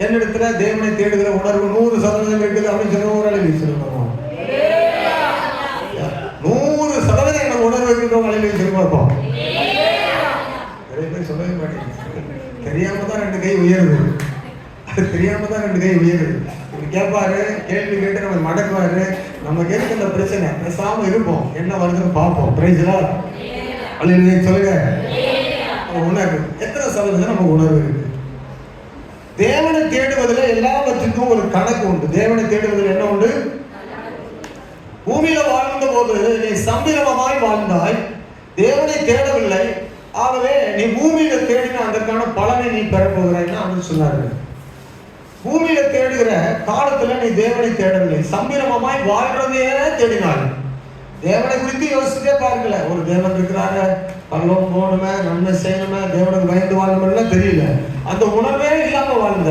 என்னிடத்துல தேவனை தேடுகிற உணர்வு 100% இருக்குது அப்படின்னு சொல்ல ஒரு அழகு சொல்லுவோம். 100% என்ன உணர்வு இருக்குன்னு அழகு சொல்லி பார்ப்போம். சொல்லவே மாட்டேங்க. தெரியாம தான் 2 கை உயருது, அது தெரியாம தான் 2 கை உயருது. கேட்பாரு, கேள்வி கேட்டு நம்ம மடக்குவாரு. நம்ம கேட்க அந்த பிரச்சனை பேசாம இருப்போம், என்ன வருதுன்னு பார்ப்போம். பிரைஸ்லா அல்லேலூயா சொல்லுங்க. உணர்வு எத்தனை சதவீதம் நம்ம உணர்வு இருக்கு? தேவனை தேடுவதில் எல்லாவற்றுக்கும் ஒரு கணக்கு உண்டு. தேவனை தேடுவதில் என்ன உண்டு? பூமியில வாழ்ந்த போது நீ சம்பிரமமாய் வாழ்ந்தாய், தேவனை தேடவில்லை. ஆகவே நீ பூமியில தேடின அதற்கான பலனை நீ பெறப்போகிறாய்னா அப்படின்னு சொன்னாரு. பூமியில தேடுகிற காலத்துல நீ தேவனை தேடவில்லை, சம்பிரமமாய் வாழ்றதே தேடினாள். தேவனை குறித்து யோசிச்சுட்டே பாருங்கள. ஒரு தேவன் இருக்கிறாரு, பரலோகம் போகணுமே, நன்மை செய்யணுமே, தேவனுக்கு பயந்து வாழணும்லாம் தெரியல. அந்த உணர்வே இல்லாம வாழ்ந்த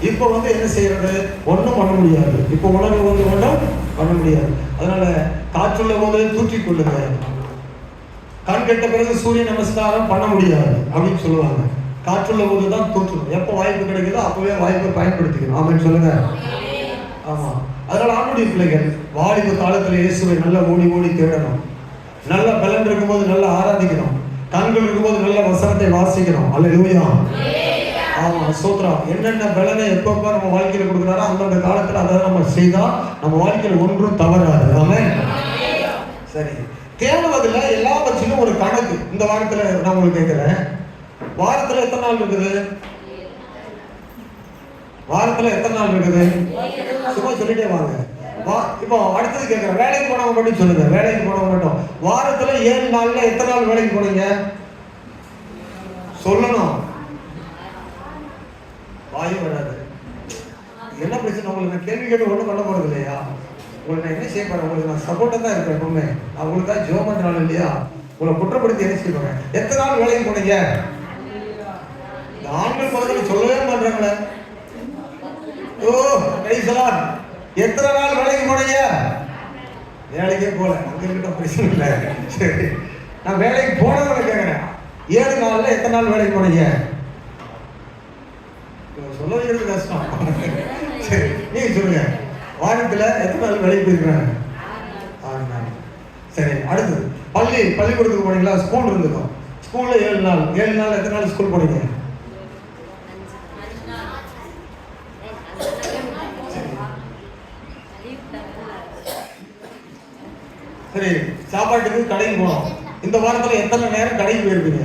இப்ப என்ன செய்யறது? ஒன்றும் பண்ண முடியாது. இப்ப உணர்வு ஒன்றும் பண்ண முடியாது. அதனால காற்றுள்ள போது தூற்றிக் கொள்ளுங்க. கண் கெட்ட பிறகு சூரிய நமஸ்காரம் பண்ண முடியாது அப்படின்னு சொல்லுவாங்க. காற்றுள்ள போது தான் தூற்றணும். எப்போ வாய்ப்பு கிடைக்குதோ அப்பவே வாய்ப்பை பயன்படுத்திக்கணும். ஆமென் சொல்லுங்க. ஆமா, அதனால ஆண்டுடைய பிள்ளைகள் வாலிப காலத்துல இயேசுவை நல்லா ஓடி ஓடி தேடணும். நல்ல பலன் இருக்கும்போது நல்லா ஆராதிக்கணும். கண்கள் இருக்கும்போது நல்ல வசனத்தை வாசிக்கணும். அல்லேலூயா. ஆமா, ஸ்தோத்திரம். என்னென்ன பலனை எப்பப்ப நம்ம வாழ்க்கையில கொடுக்குறாரோ அந்தந்த காலத்துல அதை நம்ம செய்தா நம்ம வாழ்க்கையில ஒன்றும் தவறாது. ஆமென். சரி, தேடுவதில் எல்லாவற்றிலும் ஒரு கணக்கு. இந்த வாரத்துல நான் உங்களுக்கு கேட்கிறேன், வாரத்துல எத்தனை நாள் இருக்குது? வாரத்துல எத்தனை நாள் இருக்குது? சும்மா சொல்லிட்டே வாங்க. இப்போ அடுத்தது கேட்கிறேன், வேலைக்கு போனவங்க மட்டும் சொல்லுங்க. வேலைக்கு போனவங்க மட்டும் வாரத்துல 7 நாள்ல எத்தனை நாள் வேலைக்கு போனீங்க? சொல்லணும். வாயு வராது. என்ன பிரச்சனை? உங்களுக்கு நான் கேள்வி கேட்டு ஒன்றும் பண்ண போறது இல்லையா? உங்களுக்கு நான் என்ன செய்ய போறேன்? உங்களுக்கு நான் சப்போர்ட்டா தான் இருப்பேன் எப்பவுமே. நான் உங்களுக்காக ஜெபம் பண்றாள் இல்லையா? உங்களை குற்றப்படுத்தி என்ன செய்ய போறேன்? எத்தனை நாள் வேலைக்கு போனீங்க? ஆண்கள் பதவியில் சொல்லவே மாட்டாங்களே. ஓ கைசலான், எத்தனை நாள் வேலைக்கு போனீங்க? வேலைக்கே போல. அங்க இருக்கிட்ட பிரச்சனை இல்லை. சரி, நான் வேலைக்கு போனவங்களை கேட்கிறேன், 7 நாள்ல எத்தனை நாள் வேலைக்கு போனீங்க? சொல்ல வைக்கிறது கஷ்டம். சரி, நீங்க சொல்லுங்க, வாரத்துல எத்தனை நாள் வேலைக்கு போயிருக்காங்க? 6 நாள். சரி, அடுத்தது பள்ளிக்கூடத்துக்கு போனீங்களா? ஸ்கூல் இருந்துக்கும். ஸ்கூல்ல 7 நாள். 7 நாள் எத்தனை நாள் ஸ்கூல் போனீங்க? சரி, சாப்பாட்டுக்கு கடைக்கு போனோம். இந்த வாரத்தில் எத்தனை நேரம் கடைக்கு போயிருப்பீங்க?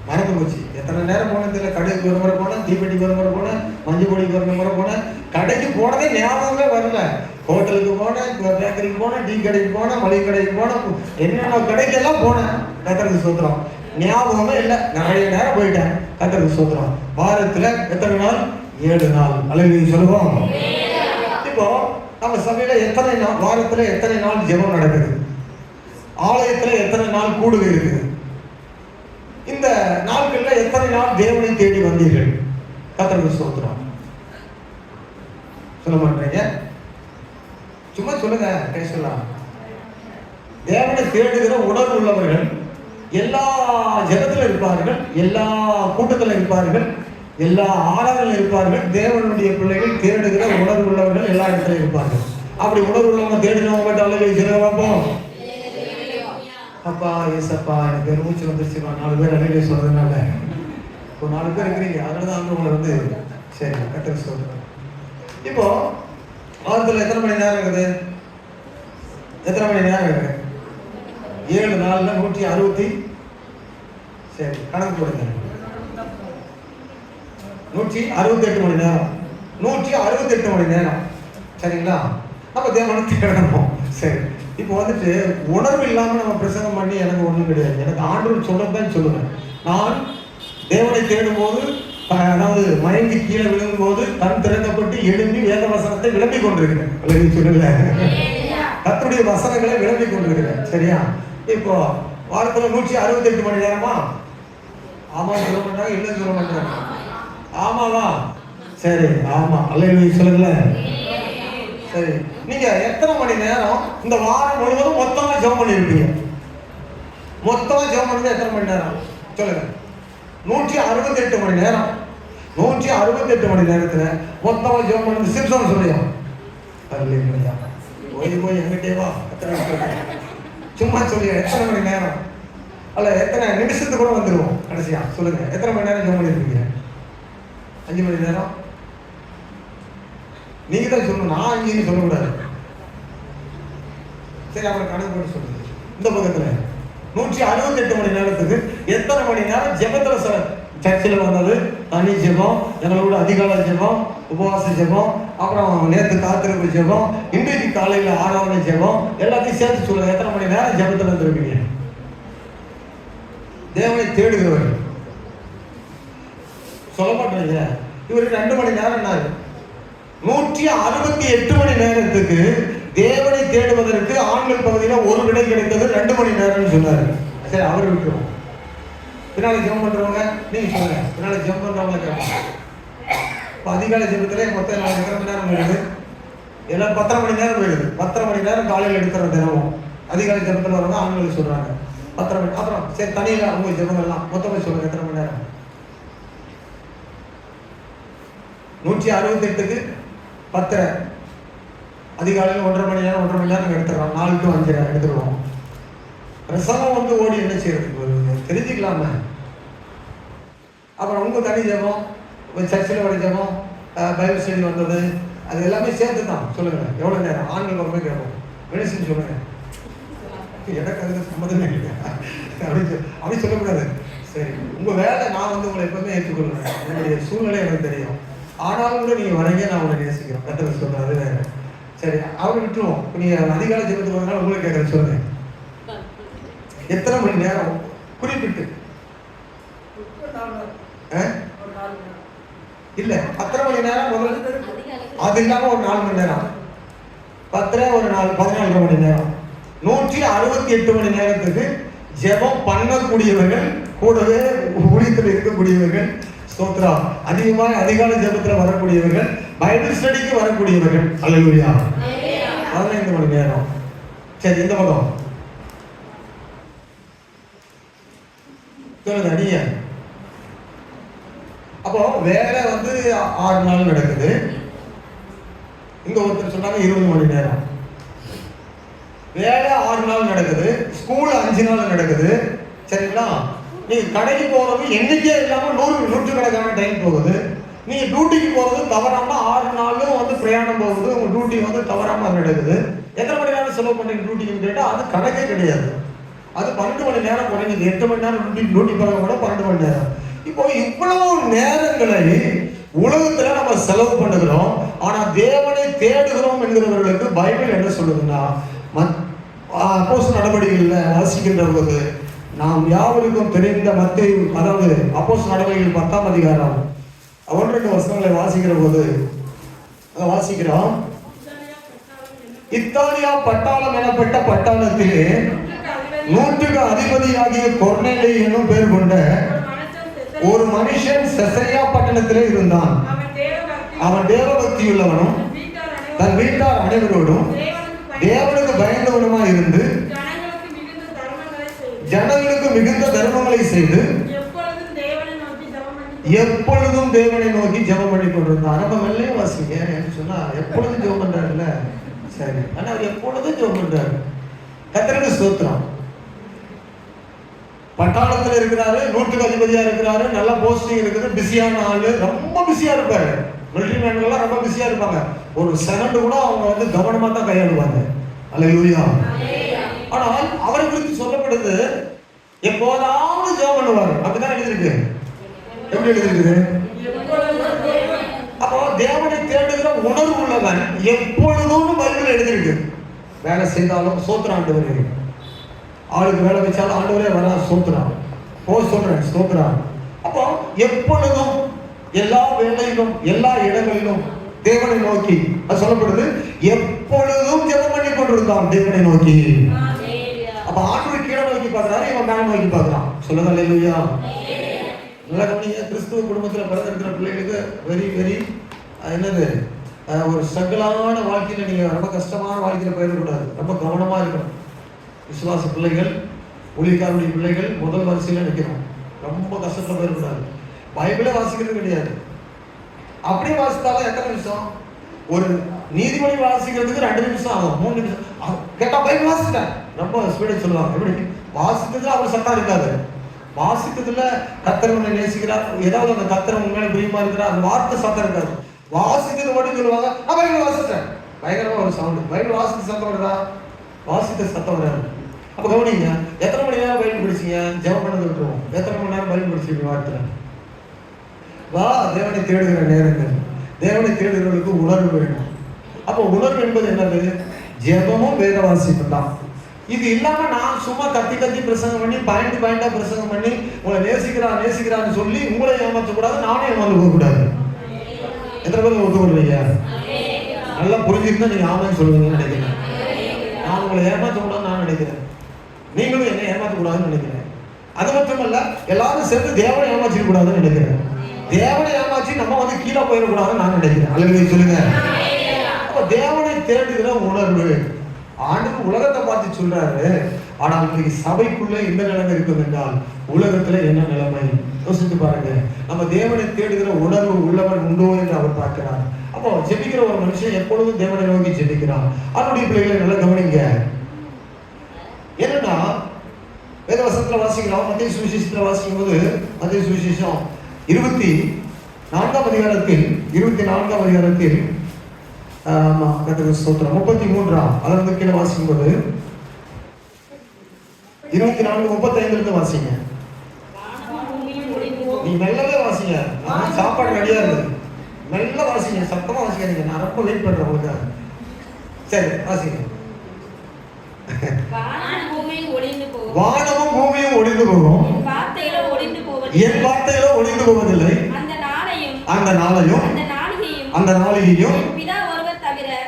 மறந்து போச்சு. எத்தனை நேரம் போனது இல்லை. கடைக்கு ஒரு முறை போனேன், தீப்பெட்டிக்கு ஒரு முறை போனேன், மஞ்சள் பொடிக்கு ஒரு முறை போனேன். கடைக்கு போனதே ஞாபகமே வரல. ஹோட்டலுக்கு போனேன், பேக்கரிக்கு போனேன், டீ கடைக்கு போனேன், மளிகை கடைக்கு போனேன், என்னென்ன கடைக்கெல்லாம் போனேன். கர்த்தருக்கு ஸ்தோத்திரம். ஞாபகமே இல்லை. நிறைய நேரம் போயிட்டேன். கர்த்தருக்கு ஸ்தோத்திரம். வாரத்தில் எத்தனை நாள்? 7 நாள். அல்லேலூயா சொல்லுவோம். இப்போ நம்ம சபையில எத்தனை நாள், வாரத்தில் எத்தனை நாள் ஜெபம் நடக்குது? ஆலயத்தில் எத்தனை நாள் கூடுகை இருக்குது? இந்த நாட்களில் எத்தனை நாள் தேவனை தேடி வந்தீர்கள்? கர்த்தருக்கு ஸ்தோத்திரம். சொல்ல மாட்டீங்க? சும்மா சொல்லுங்க, பேசலாம். தேவனை தேடுகிற உணர்வு உள்ளவர்கள் எல்லா ஜெபத்தில் இருப்பார்கள், எல்லா கூட்டத்தில் இருப்பார்கள், எல்லா ஆராதனையில் இருப்பார்கள். தேவனுடைய பிள்ளைகள் தேடுகிற உணர்வு உள்ளவர்கள் எல்லா இடத்துல இருப்பார்கள். அப்படி உணர்வு உள்ளவங்க தேடினவங்க அல்லேலூயா சொல்லுங்க பார்ப்போம். அப்பா ஏசப்பா எனக்கு பெருமூச்சு வந்துருச்சு. 4 பேர் அல்லேலூயா சொல்றதுனால ஒரு 4 பேர் இருக்கிறீங்க. அதனால தான் உங்களை வந்து சரி கர்த்தருக்கு ஸ்தோத்திரம். இப்போ வாரத்தில் எத்தனை மணி நேரம் இருக்குது? எத்தனை மணி நேரம் இருக்குது? 7 நாள்ல 160. சரி கணக்கு போடுங்க. 168 மணி நேரம். 168 மணி நேரம். சரிங்களா? அப்ப தேவனை தேடணும். சரி, இப்போ வந்துட்டு உணர்வு இல்லாம நம்ம பிரசங்கம் பண்ணி எனக்கு ஒண்ணும் கிடையாது. எனக்கு ஆண்டவர் சொல்றதுதான் சொல்லுவேன். நான் தேவனை தேடும் போது, அதாவது மயங்கி கீழே விழுகும் போது கண் திறக்கப்பட்டு எழும்பி வேத வசனத்தை விளம்பிக் கொண்டிருக்கிறேன். சொல்லல, கர்த்தருடைய வசனங்களை விளம்பிக் கொண்டிருக்கிறேன். சரியா? இப்போ வாரத்துல 168 மணி நேரமா? ஆமா சொல்ல மாட்டாங்க, இல்லைன்னு சொல்ல மாட்டாங்க. ஆமாவா? சரி, ஆமா. அல்லேலூயா சொல்லுங்க. சரி, நீங்க எத்தனை மணி நேரம் இந்த வாரம் முழுவதும் மொத்தமா ஜெபம் பண்ணிருப்பீங்க? மொத்தமா ஜெபம் பண்ணது எத்தனை மணி நேரம் சொல்லுங்க? 168 மணி நேரம். 168 மணி நேரத்துல மொத்தமா ஜெபம் பண்ணது சிம்சன் சொல்லியா? அல்லேலூயா. போய் எங்கிட்டே வா. சும்மா சொல்லியா எத்தனை மணி நேரம்? அல்ல எத்தனை நிமிஷத்துக்கு கூட வந்துருவோம். கடைசியா சொல்லுங்க, எத்தனை மணி நேரம் ஜெபம் பண்ணிருப்பீங்க? 5 மணி நேரம். நீங்க தான் சொல்லணும், நான் இங்கேன்னு சொல்லக்கூடாது. சரி, அவரை கணக்கு போட்டு சொல்லுங்க. இந்த பக்கத்துல 168 மணி நேரத்துக்கு எத்தனை மணி நேரம் ஜெபத்துல சர்ச்சில் வந்தது? தனி ஜெபம், எங்களோட அதிகாலை ஜெபம், உபவாச ஜெபம், அப்புறம் நேற்று காத்திருப்பு ஜெபம், இன்றைக்கு காலையில் ஆராதனை ஜெபம், எல்லாத்தையும் சேர்த்து சொல்லுங்க. எத்தனை மணி நேரம் ஜெபத்தில் இருந்திருப்பீங்க? தேவனை தேடுகிறவர்கள் சொல்ல மாட்டீங்க. இவருக்கு 2 மணி நேரம். 168 மணி நேரத்துக்கு தேவனை தேடுவதற்கு ஆண்கள் பகுதியில் ஒரு விடை கிடைத்தது 2 மணி நேரம்னு சொன்னாரு. சரி, அவர் விட்டுருவோம். பின்னால ஜெபம் பண்றவங்க நீங்க சொல்லுங்க. பின்னால ஜெபம் பண்றவங்க கேட்பாங்க. இப்போ அதிகாலை ஜெபத்திலே மொத்தம் 4 மணி நேரம் போயிடுது. எல்லாம் 10 மணி நேரம் போயிடுது. 10 மணி நேரம் காலையில் எடுக்கிற தினமும் அதிகாலை ஜெபத்தில் வரவங்க ஆண்கள் சொல்றாங்க 10 மணி. அப்புறம் சரி, தனியில் அவங்க ஜெபம் எல்லாம் மொத்தமாக சொல்லுங்க எத்தனை மணி நேரம்? 168க்கு 10 அதிகாலையில் 1.5 மணி நேரம் 1.5 மணி நேரம் எடுத்துடுறோம். 4 to 5 எடுத்துடுவோம். பிரசவம் வந்து ஓடி என்ன செய்யறது தெரிஞ்சுக்கலாம. அப்புறம் உங்க தனி ஜெபம், சர்ச்சில் வர ஜெபம், பைபிள் ஸ்டடி வந்தது, அது எல்லாமே சேர்த்து தான். சொல்லுங்க எவ்வளவு நேரம்? ஆண்கள் ரொம்ப கேட்போம். மெடிசின் சொல்லுங்க. எனக்கு அதுக்கு சம்மதமே இல்லை. அப்படி சொல்லக்கூடாது. சரி, உங்க வேலை நான் வந்து உங்களை எப்பவுமே ஏற்றுக்கொள்வேன். என்னுடைய சூழ்நிலை எனக்கு தெரியும். ஆனாலும் கூட நீங்க வரீங்க, நான் உங்களை நேசிக்கிறோம். கர்த்தர் சொல்றேன், அது வேற. சரி, அவங்க விட்டுருவோம். நீங்க அதிகாலை ஜெபத்துக்கு வந்தனால உங்களுக்கு கேட்கறேன். சொல்லுங்க எத்தனை மணி நேரம் குறிப்பிட்டு? இல்ல 10 மணி நேரம் முதல்ல, அது இல்லாம ஒரு 4 மணி நேரம், 10 ஒரு 14 மணி நேரம். 168 மணி நேரத்துக்கு ஜெபம் பண்ணக்கூடியவர்கள், கூடவே ஊழியத்தில் இருக்கக்கூடியவர்கள், ஸ்தோத்திரம், அதிகமாக அதிகாலை ஜெபத்தில் வரக்கூடியவர்கள், பைபிள் ஸ்டடிக்கு வரக்கூடியவர்கள். அல்லேலூயா. 15 மணி நேரம். சரி, இந்த பக்கம் சொல்லுங்க நீங்க. அப்போ வேலை வந்து 6 நாள் நடக்குது. இங்க ஒருத்தர் சொன்னாங்க 20 மணி நேரம். வேலை 6 நாள் நடக்குது. ஸ்கூல் 5 நாள் நடக்குது. சரிங்களா? நீங்க கடைக்கு போறது எண்ணிக்கையே இல்லாம 100 டைம் போகுது. நீங்க டியூட்டிக்கு போறது தவறாம 6 நாளும் வந்து பிரயாணம் போகுது. உங்க டியூட்டி வந்து தவறாம நடக்குது. எத்தனை மணி நேரம் செலவு பண்றீங்க டியூட்டின்னு கேட்டா அது கணக்கே கிடையாது. அது 12 மணி நேரம் குறைஞ்சது. 8 மணி நேரம் டியூட்டி பார்க்க கூட 12 மணி நேரம். இப்போ இவ்வளவு நேரங்களை உலகத்துல நம்ம செலவு பண்ணுகிறோம். ஆனா தேவனை தேடுகிறோம் என்கிறவர்களுக்கு பைபிள் என்ன சொல்லுதுன்னா, அப்போஸ்தலர் நடவடிக்கைகள்ல வாசிக்கின்ற போது நாம் யாவருக்கும் தெரிந்த மத்தேயு, அதாவது அப்போஸ்தலர் நடவடிக்கைகள் 10ஆம் அதிகாரம் 1-2 வசனங்களை வாசிக்கிற போது வாசிக்கிறோம். இத்தாலியா பட்டாளம் எனப்பட்ட பட்டாளத்திலே 100க்கு அதிபதியாகிய கொர்நேலியு என்னும் பெயர் கொண்ட ஒரு மனுஷன் செசரியா பட்டணத்திலே இருந்தான். அவன் தேவபக்தியுள்ளவனும் தன் வீட்டார் அனைவரோடும் தேவனுக்கு பயந்தவனுமாய் இருந்து ஜனங்களுக்கு மிகுந்த தர்மங்களை செய்து எப்பொழுதும் தேவனை நோக்கி ஜெபம் பண்ணி கொண்டிருந்தான். ரொம்ப மெல்லே வாசிங்க சொன்னா எப்பொழுதும் ஜெபம் பண்றாருல்ல, சரி. ஆனா அவர் எப்பொழுதும் ஜெபம் பண்றாரு. கர்த்தருக்கு ஸ்தோத்திரம். பட்டாளத்துல இருக்கிறாரு, 100க்கு அதிபதியா இருக்கிறாரு, நல்ல போஸ்டிங் இருக்குது, பிஸியான ஆளு, ரொம்ப பிஸியா இருப்பாரு. மிலிட்டரி மேன்கள்லாம் ரொம்ப பிஸியா இருப்பாங்க. ஒரு செகண்ட் கூட அவங்க கவனமா தான் கையாளுவாங்க. அல்லேலூயா. ஆனால் அவரை குறித்து சொல்லப்படுது எப்போதாவது ஜெபம் பண்ணுவார். அப்படிதான் எழுதிருக்கு. எப்படி எழுதிருக்கு? அப்போ தேவனை தேடுகிற உணர்வு உள்ளவன் எப்பொழுதும் பைபிள் எழுதிருக்கு. வேலை செய்தாலும் ஸ்தோத்திரம் ஆண்டவரே, ஆளுக்கு வேலை வச்சாலும் ஆண்டவரே வரா ஸ்தோத்திரம், சொல்றேன் ஸ்தோத்திரம். அப்போ எப்பொழுதும் எல்லா வேலையிலும் எல்லா இடங்களிலும் தேவனை நோக்கி அது சொல்லப்படுது. எப்பொழுதும் ஜெபம் பண்ணி கொண்டிருந்தான் தேவனை நோக்கி. அப்ப ஆண்டவர் கீழே நோக்கி பார்க்கிறாரு, இவன் மேல நோக்கி பார்க்கிறான். சொல்லுங்க அல்லேலூயா. நல்லா கவனிங்க. கிறிஸ்துவ குடும்பத்தில் பிறந்திருக்கிற பிள்ளைகளுக்கு வெரி வெரி என்னது ஒரு ஸ்ட்ரகிளான வாழ்க்கையில நீங்க ரொம்ப கஷ்டமான வாழ்க்கையில போயிடக்கூடாது. ரொம்ப கவனமா இருக்கணும். விசுவாச பிள்ளைகள், ஊழியக்காரருடைய பிள்ளைகள் முதல் வரிசையில நிற்கணும். ரொம்ப கஷ்டத்துல போயிடக்கூடாது. பைபிளே வாசிக்கிறது கிடையாது. அப்படியே வாசித்தாலும் எத்தனை நிமிஷம்? ஒரு நீதிமொழி வாசிக்கிறதுக்கு 2 நிமிஷம் ஆகும், 3 நிமிஷம் கேட்டா பைபிள் வாசிட்டேன் ரொம்ப ஸ்பீடா சொல்லுவாங்க. எப்படி வாசிக்கிறதுல அவர் சட்டம் இருக்காது. வாசிக்கிறதுல கர்த்தர் உன்னை நேசிக்கிறார், ஏதாவது அந்த கர்த்தர் உன் மேல பிரியமா இருக்கிறார், அந்த வார்த்தை சத்தம் இருக்காது. வாசிக்கிறது மட்டும் சொல்லுவாங்க, நான் பைபிள் வாசிட்டேன், பயங்கரமா ஒரு சவுண்ட். பைபிள் வாசித்த சத்தம் வருதா? வாசித்த சத்தம் வராது. அப்ப கவனிங்க, எத்தனை மணி நேரம் பைபிள் படிச்சீங்க? ஜெபம் பண்ணது விட்டுருவோம். எத்தனை மணி நேரம் பைபிள் படிச்சீங்க? வார்த்தை வா. தேவனை தேடுகிற நேரங்கள், தேவனை தேடுகிறவர்களுக்கு உணர்வு வேண்டும். அப்போ உணர்வு என்பது என்னது? ஜெபமும் வேத வாசிப்பும் தான். இது இல்லாம நான் சும்மா கத்தி கத்தி பிரசங்கம் பண்ணி பாயிண்டா பிரசங்கம் பண்ணி உங்களை நேசிக்கிறான்னு சொல்லி உங்களை ஏமாற்றக்கூடாது, நானே ஏமாந்து போகக்கூடாது. எத்தனை பேர் ஒத்துக்கொள்வீங்க? நல்லா புரிஞ்சுக்கிட்டு நீங்க ஆமான்னு சொல்லுவீங்கன்னு நினைக்கிறேன். நான் உங்களை ஏமாற்றக்கூடாதுன்னு நான் நினைக்கிறேன், நீங்களும் என்ன ஏமாற்றக்கூடாதுன்னு நினைக்கிறேன். அது மட்டுமல்ல, எல்லாரும் சேர்ந்து தேவனை ஏமாற்றிக்க கூடாதுன்னு நினைக்கிறேன். தேவனை ஏமாற்றி நம்ம கீழே போயிடக்கூடாதுன்னு நான் நினைக்கிறேன். அல்லது சொல்லுங்க. அப்ப தேவனை தேடுகிற உணர்வு ஆண்டுக்கு உலகத்தை பார்த்து சொல்றாரு. ஆனால் இன்னைக்கு சபைக்குள்ள எந்த நிலைமை இருக்கும் என்றால் உலகத்துல என்ன நிலைமை யோசித்து பாருங்க. நம்ம தேவனை தேடுகிற உணர்வு உள்ளவன் உண்டோ என்று அவர் பார்க்கிறார். அப்போ ஜெபிக்கிற ஒரு மனுஷன் எப்பொழுதும் தேவனை நோக்கி ஜெபிக்கிறான். அவருடைய பிள்ளைகளை நல்லா கவனிங்க. என்னன்னா வேதவசனத்துல வாசிக்கிறோம். மத்தேயு சுவிசேஷத்துல வாசிக்கும் போது மத்தேயு சுவிசேஷம் 24ஆம் அதிகாரத்தில் 24ஆம் அதிகாரத்தில் 33 அதிலிருந்து கீழே வாசிக்கும் போது 24:35 இருந்து வாசிங்க. நீ மெல்லவே வாசிங்க, சாப்பாடு ரெடியா இருக்கு. மெல்ல வாசிங்க, சத்தமா வாசிக்காதீங்க. நான் ரொம்ப வெயிட் பண்றேன் உங்களுக்கு. சரி வாசிங்க. வானமும் பூமியும் ஒளிந்து போகும், என் வார்த்தையிலோ ஒளிந்து போவதில்லை. அந்த நாளையும் அந்த நாளிகையும்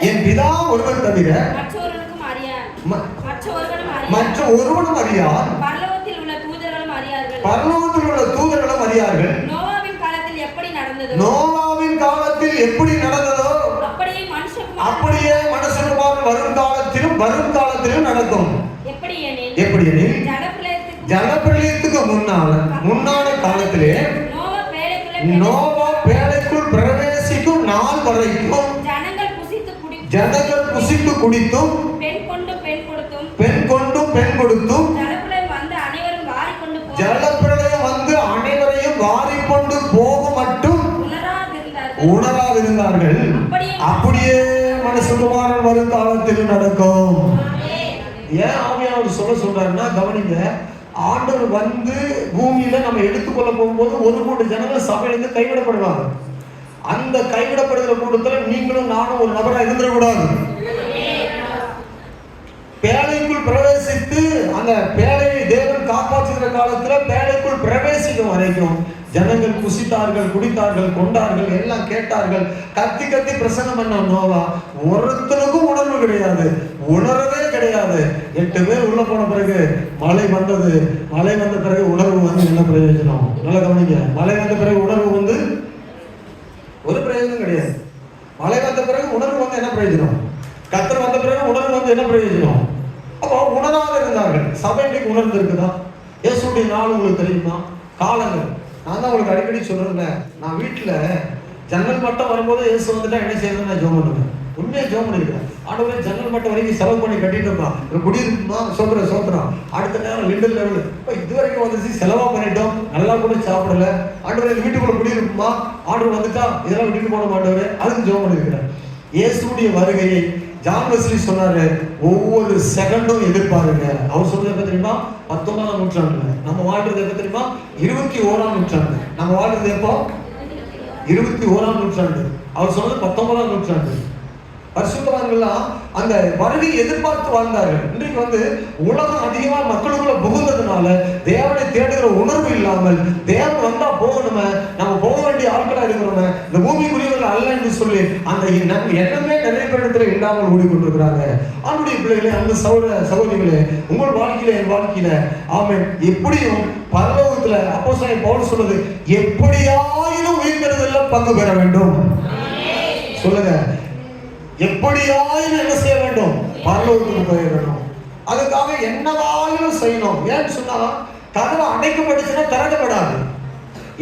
என் பிதா ஒருவர் தவிர மற்ற ஒருவனும் அறியார். பரலோகத்தில் உள்ள தூதர்களும் அறியார்கள். நோவாவின் காலத்தில் எப்படி நடந்ததோ அப்படியே மனுஷகுமாரன் வரும் காலத்திலும் நடக்கும். எப்படி எனில் ஜலப்பிரளயத்துக்கு முன்னான காலத்திலே நோவா பேழைக்குள் பிரவேசிக்கும் நாள் வரைக்கும் ஜனங்கள் புசித்து குடித்தும் பெண் கொண்டும் ஜலப்பிரளயம் வந்து அனைவரையும் வாரிக்கொண்டு போக மட்டும் உணராதிருந்தார்கள். அப்படியே மனுஷகுமாரன் வரும் காலத்தில் நடக்கும். ஏன் ஆவியானவர் அவர் சொல்றாருன்னா கவனிங்க, ஆண்டவர் வந்து பூமியில நம்ம எடுத்துக்கொள்ள போகும்போது ஒரு கூட்ட ஜனங்கள் சபையிலிருந்து கைவிடப்படுவாங்க. அந்த கைவிடப்படுகிற கூட்டத்தில் நீங்களும் நானும் ஒரு நபராக இருந்துடக்கூடாது. பேழைக்குள் பிரவேசித்து அந்த பேழையை தேவன் காப்பாற்றுகிற காலத்துல பேழைக்குள் பிரவேசிக்கும் வரைக்கும் ஜனங்கள் குசித்தார்கள், குடித்தார்கள், கொண்டார்கள், எல்லாம் கேட்டார்கள். கத்தி கத்தி பிரசங்கம் பண்ண நோவா ஒருத்தனுக்கும் உணர்வு கிடையாது, உணர்வே கிடையாது. 8 பேர் உள்ள போன பிறகு மழை வந்தது. மழை வந்த பிறகு உணர்வு வந்து என்ன பிரயோஜனம்? நல்லா கவனிங்க. மழை வந்த பிறகு உணர்வு வந்து ஒரு பிரயோஜனம் கிடையாது. மழை வந்த பிறகு உணர்வு வந்து என்ன பிரயோஜனம்? கர்த்தர் வந்த பிறகு உணர்வு வந்து என்ன பிரயோஜனம்? அப்போ உணராக இருந்தார்கள். சபை இன்னைக்கு உணர்ந்து இருக்குதா? இயேசுடைய நாள் உங்களுக்கு தெரியுமா? காலங்கள். நான் தான் உங்களுக்கு அடிக்கடி சொல்றேன், நான் வீட்டுல ஜன்னல் மட்டம் வரும்போது இயேசு வந்துட்டா என்ன செய்யணும்னு நான் ஜோம் பண்ணுவேன். உண்மையை ஜோம் பண்ணிருக்கேன். ஆண்டவரே ஜன்னல் மட்டம் வரைக்கும் செலவு பண்ணி கட்டிட்டு இருப்பான், குடியிருக்குமா சோத்திரம். அடுத்த நேரம் லிண்டல் லெவல் இது வரைக்கும் வந்துச்சு, செலவா பண்ணிட்டோம், நல்லா கூட சாப்பிடல. ஆண்டவரே வீட்டுக்குள்ள குடியிருக்குமா, ஆண்டவர் வந்துட்டா இதெல்லாம் விட்டுட்டு போன மாட்டவரே, அதுக்கு ஜோம் பண்ணிருக்கிறேன். இயேசுடைய வருகையை ஜான் வெஸ்லி சொன்னாரு, ஒவ்வொரு செகண்டும் எதிர்பாருங்க. அவர் சொல்றது எப்ப தெரியுமா? 19ஆம் நூற்றாண்டுல. நம்ம வாழ்றது எப்ப தெரியுமா? 21ஆம் நூற்றாண்டு. நம்ம வாழ்றது எப்போ? 21ஆம் நூற்றாண்டு. அவர் சொன்னது 19ஆம் நூற்றாண்டு. பரிசுத்தவான்கள்லாம் அந்த வருகையை எதிர்பார்த்து வாழ்ந்தார்கள். இன்றைக்கு வந்து உலகம் அதிகமா மக்களுக்குள்ள புகுந்ததுனால தேவனை தேடுகிற உணர்வு இல்லாமல், தேவன் வந்தா போகணுமே, நம்ம போக வேண்டிய ஆட்களா இருக்கிறோமே, இந்த பூமிக்குரியவர்கள் அல்ல என்று சொல்லி அந்த எண்ணமே நிறைய பேரிடத்துல இல்லாமல் ஓடிக்கொண்டிருக்கிறாங்க. அவனுடைய பிள்ளைகளே, அந்த சகோதரிகளே, உங்கள் வாழ்க்கையில என் வாழ்க்கையில ஆமென், எப்படியும் பரலோகத்துல அப்போஸ்தலன் பவுல் சொல்றது, எப்படியாயினும் உயிர்த்தெழுதல்ல பங்கு பெற வேண்டும். சொல்லுங்க, எப்படியாயினும் என்ன செய்ய வேண்டும்? பரலோகத்துக்கு போயிடணும். அதுக்காக என்னவாயினும் செய்யணும். ஏன்னு சொன்னா கதவு அடைக்கப்பட்டுச்சுன்னா திறக்கப்படாது.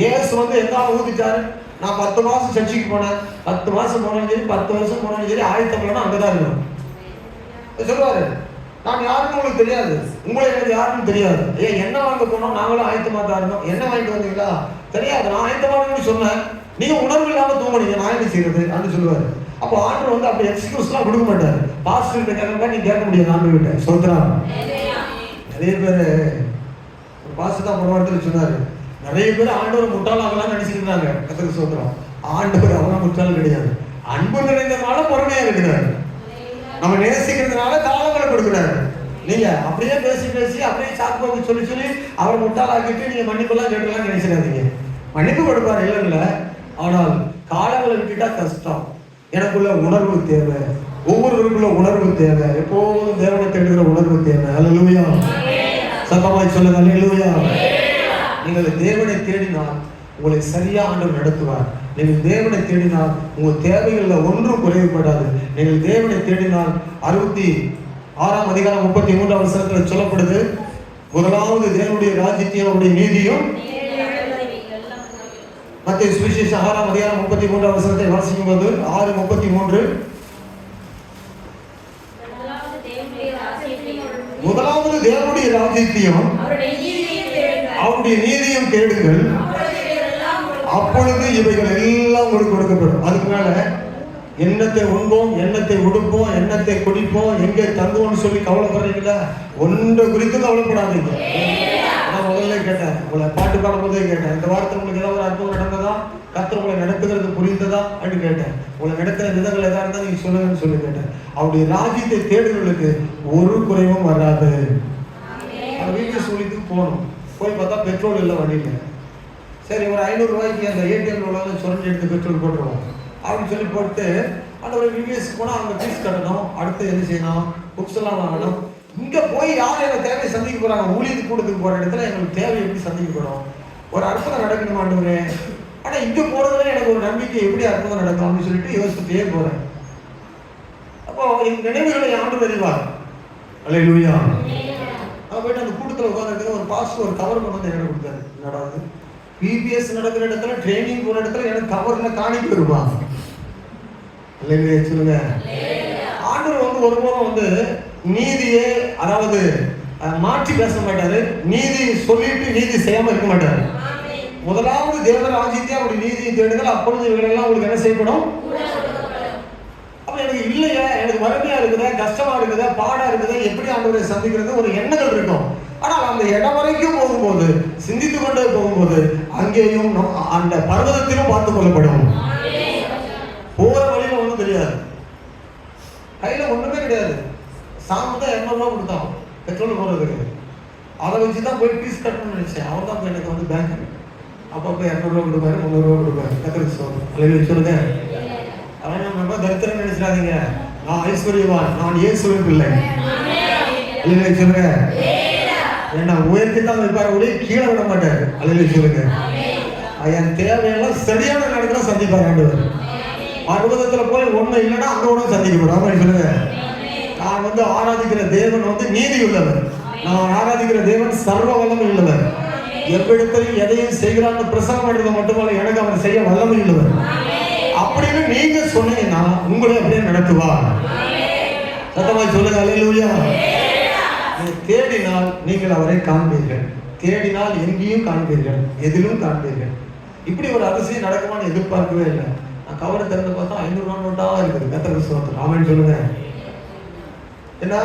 இயேசு வந்து எங்காவது ஊதிச்சாரு. நான் 10 மாசம் சர்ச்சைக்கு போனேன், 10 மாசம் போனாலும் சரி, 10 வருஷம் போனாலும் சரி, ஆயத்தம் பண்ணணும், அங்கதான் இருக்கணும் சொல்லுவாரு. நான் யாருன்னு உங்களுக்கு தெரியாது, உங்களை எனக்கு யாருன்னு தெரியாது. என்ன வாங்க போனோம், நாங்களும் ஆயத்தமா தான் இருந்தோம். என்ன வாங்கிட்டு வந்தீங்களா தெரியாது, நான் ஆயத்தமானு சொன்னேன், நீங்க உணர்வு இல்லாம தூங்குனீங்க, நான் என்ன செய்யறது அப்படின்னு சொல்லுவாரு. அப்போ ஆண்டவர் வந்து அப்படி எக்ஸ்கியூஸ்லாம் கொடுக்க மாட்டாரு. பாஸ்டர் கிட்ட கேட்க நீ கேட்க முடியாது ஆண்டவர் கிட்ட. சொல்றான். நிறைய பேர் ஒரு பாஸ்டர் தான் போன வாரத்தில் சொன்னாரு, நிறைய பேர் ஆண்டவர் முட்டாள் அவங்களாம் நினைச்சிருந்தாங்க. கர்த்தருக்கு சோத்திரம். ஆண்டவர் அவங்க முட்டாள் கிடையாது. அன்பு நிறைந்ததுனால பொறுமையா இருக்கிறாரு. நம்ம நேசிக்கிறதுனால காலங்களை கொடுக்குறாரு. நீங்க அப்படியே பேசி அப்படியே சாக்கு சொல்லி அவரை முட்டாளாக்கிட்டு நீங்க மன்னிப்பெல்லாம் கேட்கலாம் நினைச்சிடாதீங்க. மன்னிப்பு கொடுப்பாரு இல்லைல்ல, ஆனால் காலங்களை விட்டுட்டா கஷ்டம். எனக்குள்ள உணர்வு தேவை, ஒவ்வொருவருக்குள்ள உணர்வு தேவை, எப்போதும் தேவனை தேடுகிற உணர்வு தேவை. அல்லேலூயா. சத்தமாய் சொல்லுங்க, அல்லேலூயா. நீங்கள் தேவனை தேடினால் உங்களை சரியா ஆண்டவர் நடத்துவார். நீங்கள் தேவனை தேடினால் உங்கள் தேவைகளில் ஒன்றும் குறைவுபடாது. நீங்கள் தேவனை தேடினால் 66ஆம் அதிகாரம் 33ஆம் வசனத்தில் சொல்லப்படுது, முதலாவது தேவனுடைய ராஜ்யத்தையும் அவருடைய நீதியும். மத்தேயு சுவிசேஷம் 6ஆம் அதிகாரம் 33ஆம் வசனத்தை வாசிக்கும் போது 6:33, முதலாவது தேவனுடைய ராஜ்யத்தையும் அவருடைய நீதியும் தேடுங்கள், அப்பொழுது இவைகள் எல்லாம் உங்களுக்கு கொடுக்கப்படும். அதுக்கு மேல எண்ணத்தை உண்போம், எண்ணத்தை உடுப்போம், எண்ணத்தை குடிப்போம், எங்கே தங்குவோம்னு சொல்லி கவலைப்படுறீங்களா? ஒன்று குறித்து கவலைப்படாதீங்க. நான் முதல்ல கேட்டேன், உங்களை பாட்டு பாடும்போதே கேட்டேன், இந்த வாரத்தில் உங்களுக்கு ஏதாவது ஒரு அற்புதம் நடந்ததா, கர்த்தர் உங்களை நடத்துகிறது புரிந்ததா அப்படின்னு கேட்டேன். உங்களை நடத்துகிற விதங்கள் எதா இருந்தால் நீங்க சொல்லுங்கன்னு சொல்லி கேட்டேன். அவருடைய ராஜ்யத்தை தேடுகளுக்கு ஒரு குறைவும் வராது. வீட்டு சொல்லிட்டு போகணும், போய் பார்த்தா பெட்ரோல் இல்லை வண்டியில். சரி, ஒரு 500 ரூபாய்க்கு அந்த ஏடிஎம்ல உள்ள சுரண்டி எடுத்து பெட்ரோல் போட்டுருவோம் அப்படின்னு சொல்லி போட்டு அந்த ஒரு விவிஎஸ் போனால் அங்கே ஃபீஸ் கட்டணும், அடுத்து என்ன செய்யணும், புக்ஸ் எல்லாம் வாங்கணும். இங்கே போய் யார் எங்கள் தேவையை சந்திக்க போகிறாங்க, ஊழியத்துக்கு கூட்டத்துக்கு போகிற இடத்துல எங்களுக்கு தேவை எப்படி சந்திக்க போகிறோம்? ஒரு அற்புதம் நடக்கணும் ஆண்டவரே, ஆனால் இங்கே போகிறதுல எனக்கு ஒரு நம்பிக்கை, எப்படி அற்புதம் நடக்கும் அப்படின்னு சொல்லிட்டு யோசிச்சுட்டே போகிறேன். அப்போ என் நினைவுகளை ஆண்டவர் அறிவார். அல்லேலூயா. அவன் போயிட்டு அந்த கூட்டத்தில் உட்காந்துருக்கிற ஒரு பாஸ்டர் ஒரு கவர் கொண்டு வந்து என்ன கொடுத்தாரு. என்னடாது, பிபிஎஸ் நடக்கிற இடத்துல, ட்ரைனிங் போகிற இடத்துல எனக்கு கவர்ல காணிக்க வருமா? அல்லேலூயா சொல்லுங்க. ஆண்டவர் வந்து ஒருபோதும் வந்து நீதியே, அதாவது மாற்றி பேச மாட்டாரு. நீதி சொல்லிட்டு நீதி செய்யாம இருக்க மாட்டாரு. முதலாவது தேவ ராஜ்யத்தை அவருடைய நீதியை தேடுங்கள், அப்பொழுது இவர்களெல்லாம் உங்களுக்கு என்ன செய்யப்படும்? அப்ப எனக்கு இல்லையே, எனக்கு வறுமையா இருக்குதா, கஷ்டமா இருக்குதா, பாடா இருக்குதா, எப்படி ஆண்டவரை சந்திக்கிறது ஒரு எண்ணங்கள் இருக்கும். ஆனால் அந்த இடம் வரைக்கும் போகும்போது, சிந்தித்து கொண்டே போகும்போது, அங்கேயும் அந்த பர்வதத்திலும் பார்த்துக் கொள்ளப்படும். போற வழியில ஒன்றும் தெரியாது, கையில ஒண்ணுமே கிடையாது. சாமி தான் 200 ரூபா கொடுத்தான் பெட்ரோல் போறதுக்கு. அதை வச்சுதான் போய் பீஸ் கட்டணும்னு நினைச்சேன். அவர் தான் எனக்கு வந்து பேங்க் அப்பப்போ 200 ரூபா கொடுப்பாரு, 300 ரூபா கொடுப்பாரு. கத்திரிச்சு சொல்லுங்க. அவன் நம்ம தரித்திரம் நினைச்சிடாதீங்க. நான் ஐஸ்வர்யவான், நான் இயேசுவின் பிள்ளை. சொல்லுங்க. என்ன உயர்த்தி தான் வைப்பாரு, ஒரே கீழே விட மாட்டாரு. அல்ல சொல்லுங்க. என் தேவையெல்லாம் சரியான நேரத்தில் சந்திப்பார் ஆண்டவர். பர்வதத்துல போய் ஒண்ணு இல்லைன்னா அங்க ஒன்றும் சந்திக்கப்படும். சொல்லுங்க. நான் வந்து ஆராதிக்கிற தேவன் வந்து நீதி உள்ளவர். நான் ஆராதிக்கிற தேவன் சர்வ வல்லமை உள்ளவர். எவ்விடத்திலும் எதையும் செய்கிறான்னு பிரசங்கம் பண்றது மட்டுமல்ல, எனக்கு அவர் செய்ய வல்லமை உள்ளவர் அப்படின்னு நீங்க சொன்னீங்கன்னா உங்களை அப்படியே நடத்துவார். சத்தமாய் சொல்லுங்க. அல்லேலூயா. தேடினால் நீங்கள் அவரை காண்பீர்கள். தேடினால் எங்கேயும் காண்பீர்கள், எதிலும் காண்பீர்கள். இப்படி ஒரு அதிசயம் நடக்குமான்னு எதிர்பார்க்கவே இல்லை. நான் கவரை திறந்து பார்த்தா 500 ரூபா நோட்டா இருக்குது. கர்த்தருக்கு ஸ்தோத்திரம். ஆமென் சொல்லுங்க. ஏன்னா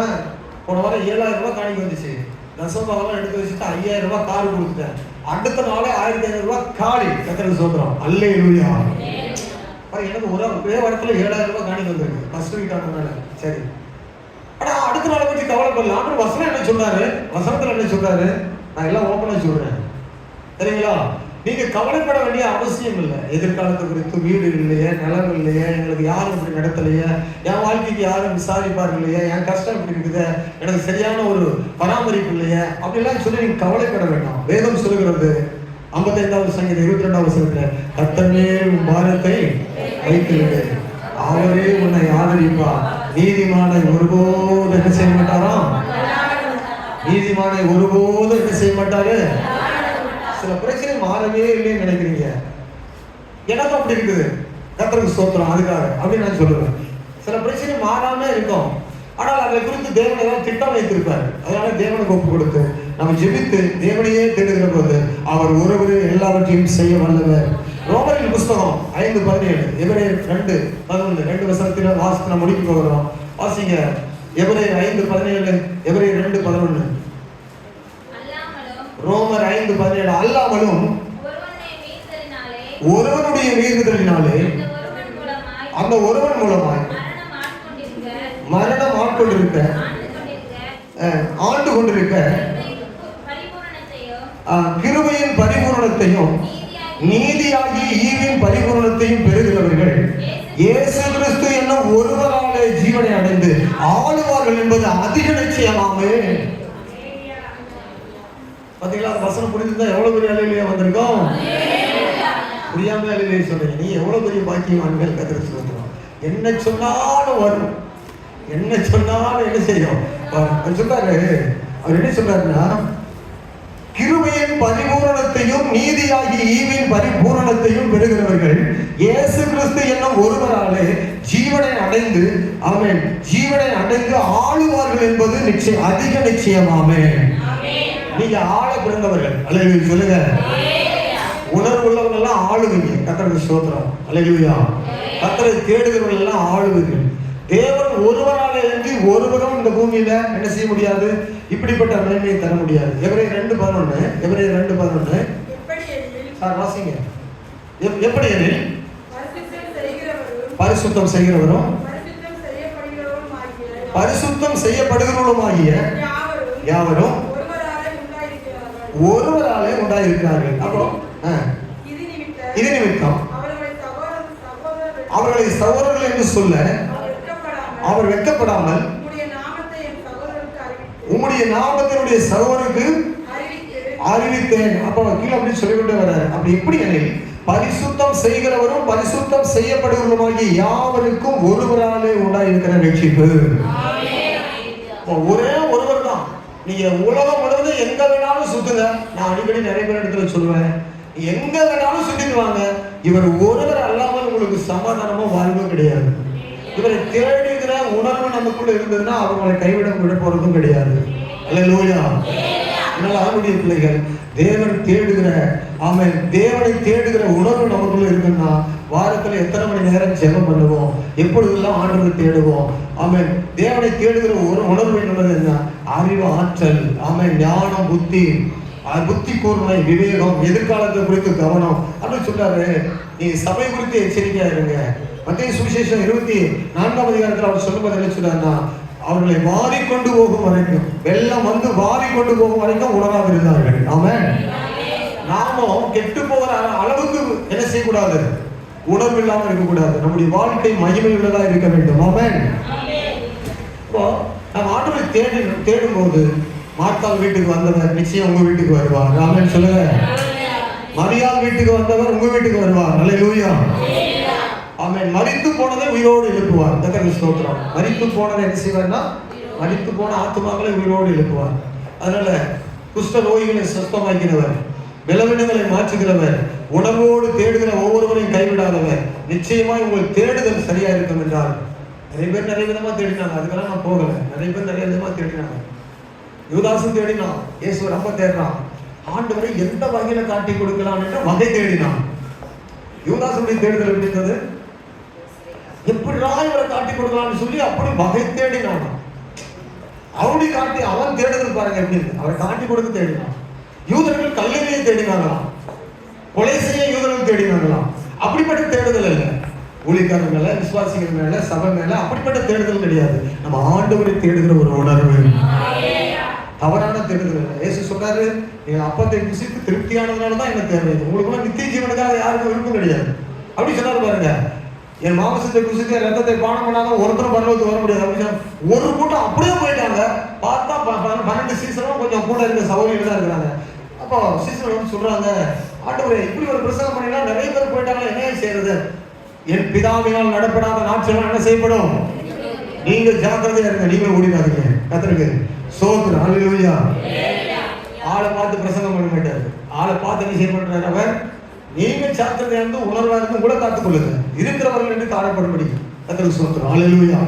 போன வாரம் 7000 ரூபாய் காணிக்க வந்துச்சு. தசமபாகம் எடுத்து வச்சுட்டு 5000 ரூபாய் கார் கொடுத்துட்டேன். அடுத்த நாளே 1500 ரூபாய் காடி. கர்த்தருக்கு ஸ்தோத்திரம். அல்லேலூயா. எனக்கு ஒரே வாரத்துல 7000 ரூபாய் காணிக்க வந்திருக்கு. ஃபர்ஸ்ட் வீக் ஆனதுனால. சரி, ஆனா அடுத்த நாளை பற்றி கவலைப்படலாம். ஆனா வசனம் என்ன சொல்றாரு? வசனத்துல என்ன சொல்றாரு? நான் எல்லாம் ஓப்பனா சொல்றேன், சரிங்களா? நீங்க கவலைப்பட வேண்டிய அவசியம் இல்லை. எதிர்காலத்தை குறித்து வீடு இல்லையே, நிலம் இல்லையே, எங்களுக்கு யாரும் இப்படி நடத்தலையே, என் வாழ்க்கைக்கு யாரும் விசாரிப்பார் இல்லையே, என் கஷ்டம் இப்படி இருக்குது, எனக்கு சரியான ஒரு பராமரிப்பு இல்லையே, அப்படிலாம் சொல்லி நீங்க கவலைப்பட வேண்டாம். வேதம் சொல்லுகிறது 55வது சங்கீதம் 22வது வசனத்துல, கர்த்தர் மேல் உன் பாரத்தை வைத்துவிடு, அவரே உன்னை ஆதரிப்பார். நீதிமானை ஒருபோது என்ன செய்ய மாட்டாராம்? நீதிமானை ஒருபோது என்ன செய்ய மாட்டாரு? சில பிரச்சனை மாறவே இல்லைன்னு நினைக்கிறீங்க. எனக்கு அப்படி இருக்குது. கர்த்தருக்கு ஸ்தோத்திரம். அதுக்காக அப்படின்னு நான் சொல்லுவேன். சில பிரச்சனை மாறாம இருக்கும். ஆனால் அதை குறித்து தேவன் ஏதாவது திட்டம் வைத்திருப்பார். அதனால தேவனுக்கு ஒப்பு கொடுத்து நம்ம ஜெபித்து தேவனையே தேடுகிற போது அவர் ஒருவரே எல்லாவற்றையும் செய்ய வல்லவர். ரோமரின் புஸ்தகம் 5:17, எபிரேயர் 2:11, 2 வசனத்தில வாசித்து நம்ம முடிக்க போகிறோம். வாசிங்க. எபிரேயர் 5:17, எபிரேயர் 2:11. ரோமர் 5:17. அல்லாமலும் ஒருவனுடைய மீறுதலினாலே அந்த ஒருவன் மூலமாய் மரணம் ஆட்கொண்டிருக்க ஆண்டு கொண்டிருக்க கிருபையின் பரிபூரணத்தையும் நீதியாகிய ஈவின் பரிபூரணத்தையும் பெறுகிறவர்கள் இயேசு கிறிஸ்து என்னும் ஒருவராலே ஜீவனை அடைந்து ஆளுவார்கள் என்பது அதிக நிச்சயமாமே. பாத்தீங்களா? அந்த வசனம் புரிஞ்சுதான் எவ்வளவு பெரிய அலையிலேயே வந்திருக்கோம். புரியாம அலையிலேயே சொல்றீங்க. நீ எவ்வளவு பெரிய பாக்கியவான்கள். கர்த்தருக்கு ஸ்தோத்திரம். என்ன சொன்னாலும் வரும், என்ன சொன்னாலும் என்ன செய்யும் சொல்றாரு. அவர் என்ன சொல்றாருன்னா, கிருபையின் பரிபூரணத்தையும் நீதியாகிய ஈவின் பரிபூரணத்தையும் பெறுகிறவர்கள் இயேசு கிறிஸ்து என்னும் ஒருவராலே ஜீவனை அடைந்து ஆமென் ஜீவனை அடைந்து ஆளுவார்கள் என்பது நிச்சயம், அதிக நிச்சயமாமே. நீங்க ஆள பிறந்தவர்கள். அல்லேலூயா சொல்லுங்க. உணர்வு உள்ளவங்க எல்லாம் ஆளுவீங்க. கர்த்தருக்கு ஸ்தோத்திரம். அல்லேலூயா. கர்த்தரை தேடுகிறவர்கள் எல்லாம் ஆளுவீர்கள். தேவன் ஒருவராலே அன்றி ஒருவரும் இந்த பூமியில என்ன செய்ய முடியாது, இப்படிப்பட்ட மேன்மையை தர முடியாது. எபிரேயர் 2:11, எபிரேயர் 2:11 சார் வாசிங்க. எப்படி எனில் பரிசுத்தம் செய்கிறவரும் பரிசுத்தம் செய்யப்படுகிறவருமாகிய யாவரும் ஒருவராலே உண்டாயிருக்கிறார்கள். அப்போ இது நிமித்தம் அவர்களை சகோதரர்கள் என்று சொல்ல அவர் வெட்கப்படாமல் உம்முடைய நாமத்தினுடைய சகோதரருக்கு அறிவித்தேன். அப்ப கீழே அப்படி சொல்லிக்கொண்டே வர. அப்படி எப்படி எனில் பரிசுத்தம் செய்கிறவரும் பரிசுத்தம் செய்யப்படுகிறவருமாகிய யாவருக்கும் ஒருவராலே உண்டாயிருக்கிற ரட்சிப்பு. ஒரே ஒருவர் தான். நீங்க உலகம் முழுவதும் எங்க வேணாலும் சுத்துங்க. நான் அடிக்கடி நிறைய பேர் இடத்துல சொல்லுவேன், எங்க வேணாலும் சுத்திட்டு வாங்க, இவர் ஒருவர் அல்லாமல் உங்களுக்கு சமாதானமும் வாழ்வும் கிடையாது. இவரை தேடுகிற உணர்வு நமக்குள்ள இருந்ததுன்னா அவங்களை கைவிட விட போறதும் கிடையாது. அல்லேலூயா. அதனால அவருடைய பிள்ளைகள் தேவன் தேடுகிற ஆமென் தேவனை தேடுகிற உணர்வு நமக்குள்ள இருக்குன்னா வாரத்துல எத்தனை மணி நேரம் ஜெபம் பண்ணுவோம், எப்பொழுதெல்லாம் ஆண்டவரை தேடுவோம். ஆமென். தேவனை தேடுகிற ஒரு உணர்வு என்பது என்ன? அறிவு, ஆற்றல், ஆமென், ஞானம், புத்தி கூர்மை, விவேகம், எதிர்காலத்தை குறித்து கவனம் அப்படின்னு சொல்றாரு. நீ சபை குறித்து எச்சரிக்கையா இருங்க. மத்தேயு சுவிசேஷம் 24ஆம் அதிகாரத்தில் அவர் சொல்லும்போது என்ன சொல்றாருன்னா, அவர்களை வாரிக்கொண்டு போகும் வரைக்கும், வெள்ளம் வந்து வாரிக்கொண்டு போகும் வரைக்கும் உணராது இருந்தார்கள். ஆமென். நாமும் கெட்டு போகிற அளவுக்கு என்ன செய்யக்கூடாது? உணர்வு இல்லாமல் இருக்கக்கூடாது. நம்முடைய வாழ்க்கை மகிமை உள்ளதா இருக்க வேண்டும். ஆமென். இப்போ நம்ம ஆண்டவரை தேடும் போது, மார்த்தாள் வீட்டுக்கு வந்தவர் நிச்சயம் உங்க வீட்டுக்கு வருவார். ஆமென் சொல்லுங்க. மரியாள் வீட்டுக்கு வந்தவர் உங்க வீட்டுக்கு வருவார். அல்லேலூயா. ஆமென். மரித்து போனதை உயிரோடு எழுப்புவார். கர்த்தருக்கு ஸ்தோத்திரம். மரித்து போனதை என்ன செய்வார்னா, மரித்து போன ஆத்துமாக்களை உயிரோடு எழுப்புவார். அதனால குஷ்ட நோய்களை சுத்தமாக்கிறவர், பலவீனங்களை மாற்றுகிறவர், உணர்வோடு தேடுகிற ஒவ்வொருவரையும் கைவிடாதவர். நிச்சயமாய் உங்கள் தேடுதல் சரியா இருக்கும் என்றால், நிறைய பேர் நிறைய விதமா தேடினாங்க. அதுக்கெல்லாம் நான் போகல. நிறைய பேர் நிறைய விதமா தேடினாங்க. யூதாசும் தேடினான், இயேசு ரொம்ப தேடுறான். ஆண்டவரை எந்த வகையில காட்டி கொடுக்கலாம் என்ற வகை தேடினான். யூதாசுடைய தேடுதல் எப்படி இருந்தது? எப்படிதான் இவரை காட்டி கொடுக்கலாம்னு சொல்லி அப்படி வகை தேடினான். அவனுடைய காட்டி அவன் தேடுதல் பாருங்க எப்படி இருக்கு. அவரை காட்டி கொடுக்க தேடினான். யூதர்கள் கல்லறையை தேடினாங்களாம், கொலை செய்ய யூதர்கள் தேடினாங்களாம். அப்படிப்பட்ட தேடுதல் இல்லை. ஊழியக்காரர் மேல, விசுவாசிகள் மேல, சபை மேல அப்படிப்பட்ட தேடுதல் கிடையாது. நம்ம ஆண்டவரை தேடுகிற ஒரு உணர்வு. தவறான தேடுதல் இல்லை. இயேசு சொல்றாரு, நீங்க அப்பத்தை புசித்து திருப்தியானதுனாலதான் என்ன தேவை, உங்களுக்குள்ள நித்திய ஜீவனுக்காக யாருக்கும் விருப்பம் கிடையாது அப்படி சொன்னாரு பாருங்க. என் மாமிசத்தை புசித்து ரத்தத்தை பானம் பண்ணாங்க ஒருத்தரும் பரலோகத்துக்கு வர முடியாது அப்படின்னு ஒரு கூட்டம் அப்படியே போயிட்டாங்க. பார்த்தா 12 சீசனும் கொஞ்சம் கூட இருக்க சகோதரிகள் தான் இருக்கிறாங்க. அப்போ சீசன் வந்து சொல்றாங்க, ஆண்டவரே இப்படி ஒரு பிரசங்கம் பண்ணினா நிறைய பேர் போயிட்டாங்களா, என்ன செய்யறது? என் பிதாவினால் நடப்படாத நாட்கள் என்ன செய்யப்படும்? நீங்க ஜாக்கிரதையா இருங்க, நீங்க ஓடிடாதீங்க. கர்த்தருக்கு ஸ்தோத்திரம். ஹல்லேலூயா. ஆளை பார்த்து பிரசங்கம் பண்ண மாட்டாரு. ஆளை பார்த்து என்ன செய்ய பண்றாரு அவர்? நீங்க ஜாக்கிரதையா இருந்து உணர்வா இருந்து கூட காத்துக்கொள்ளுங்க, இருக்கிறவர்கள் என்று காணப்படும்படி. கர்த்தருக்கு ஸ்தோத்திரம். ஹல்லேலூயா.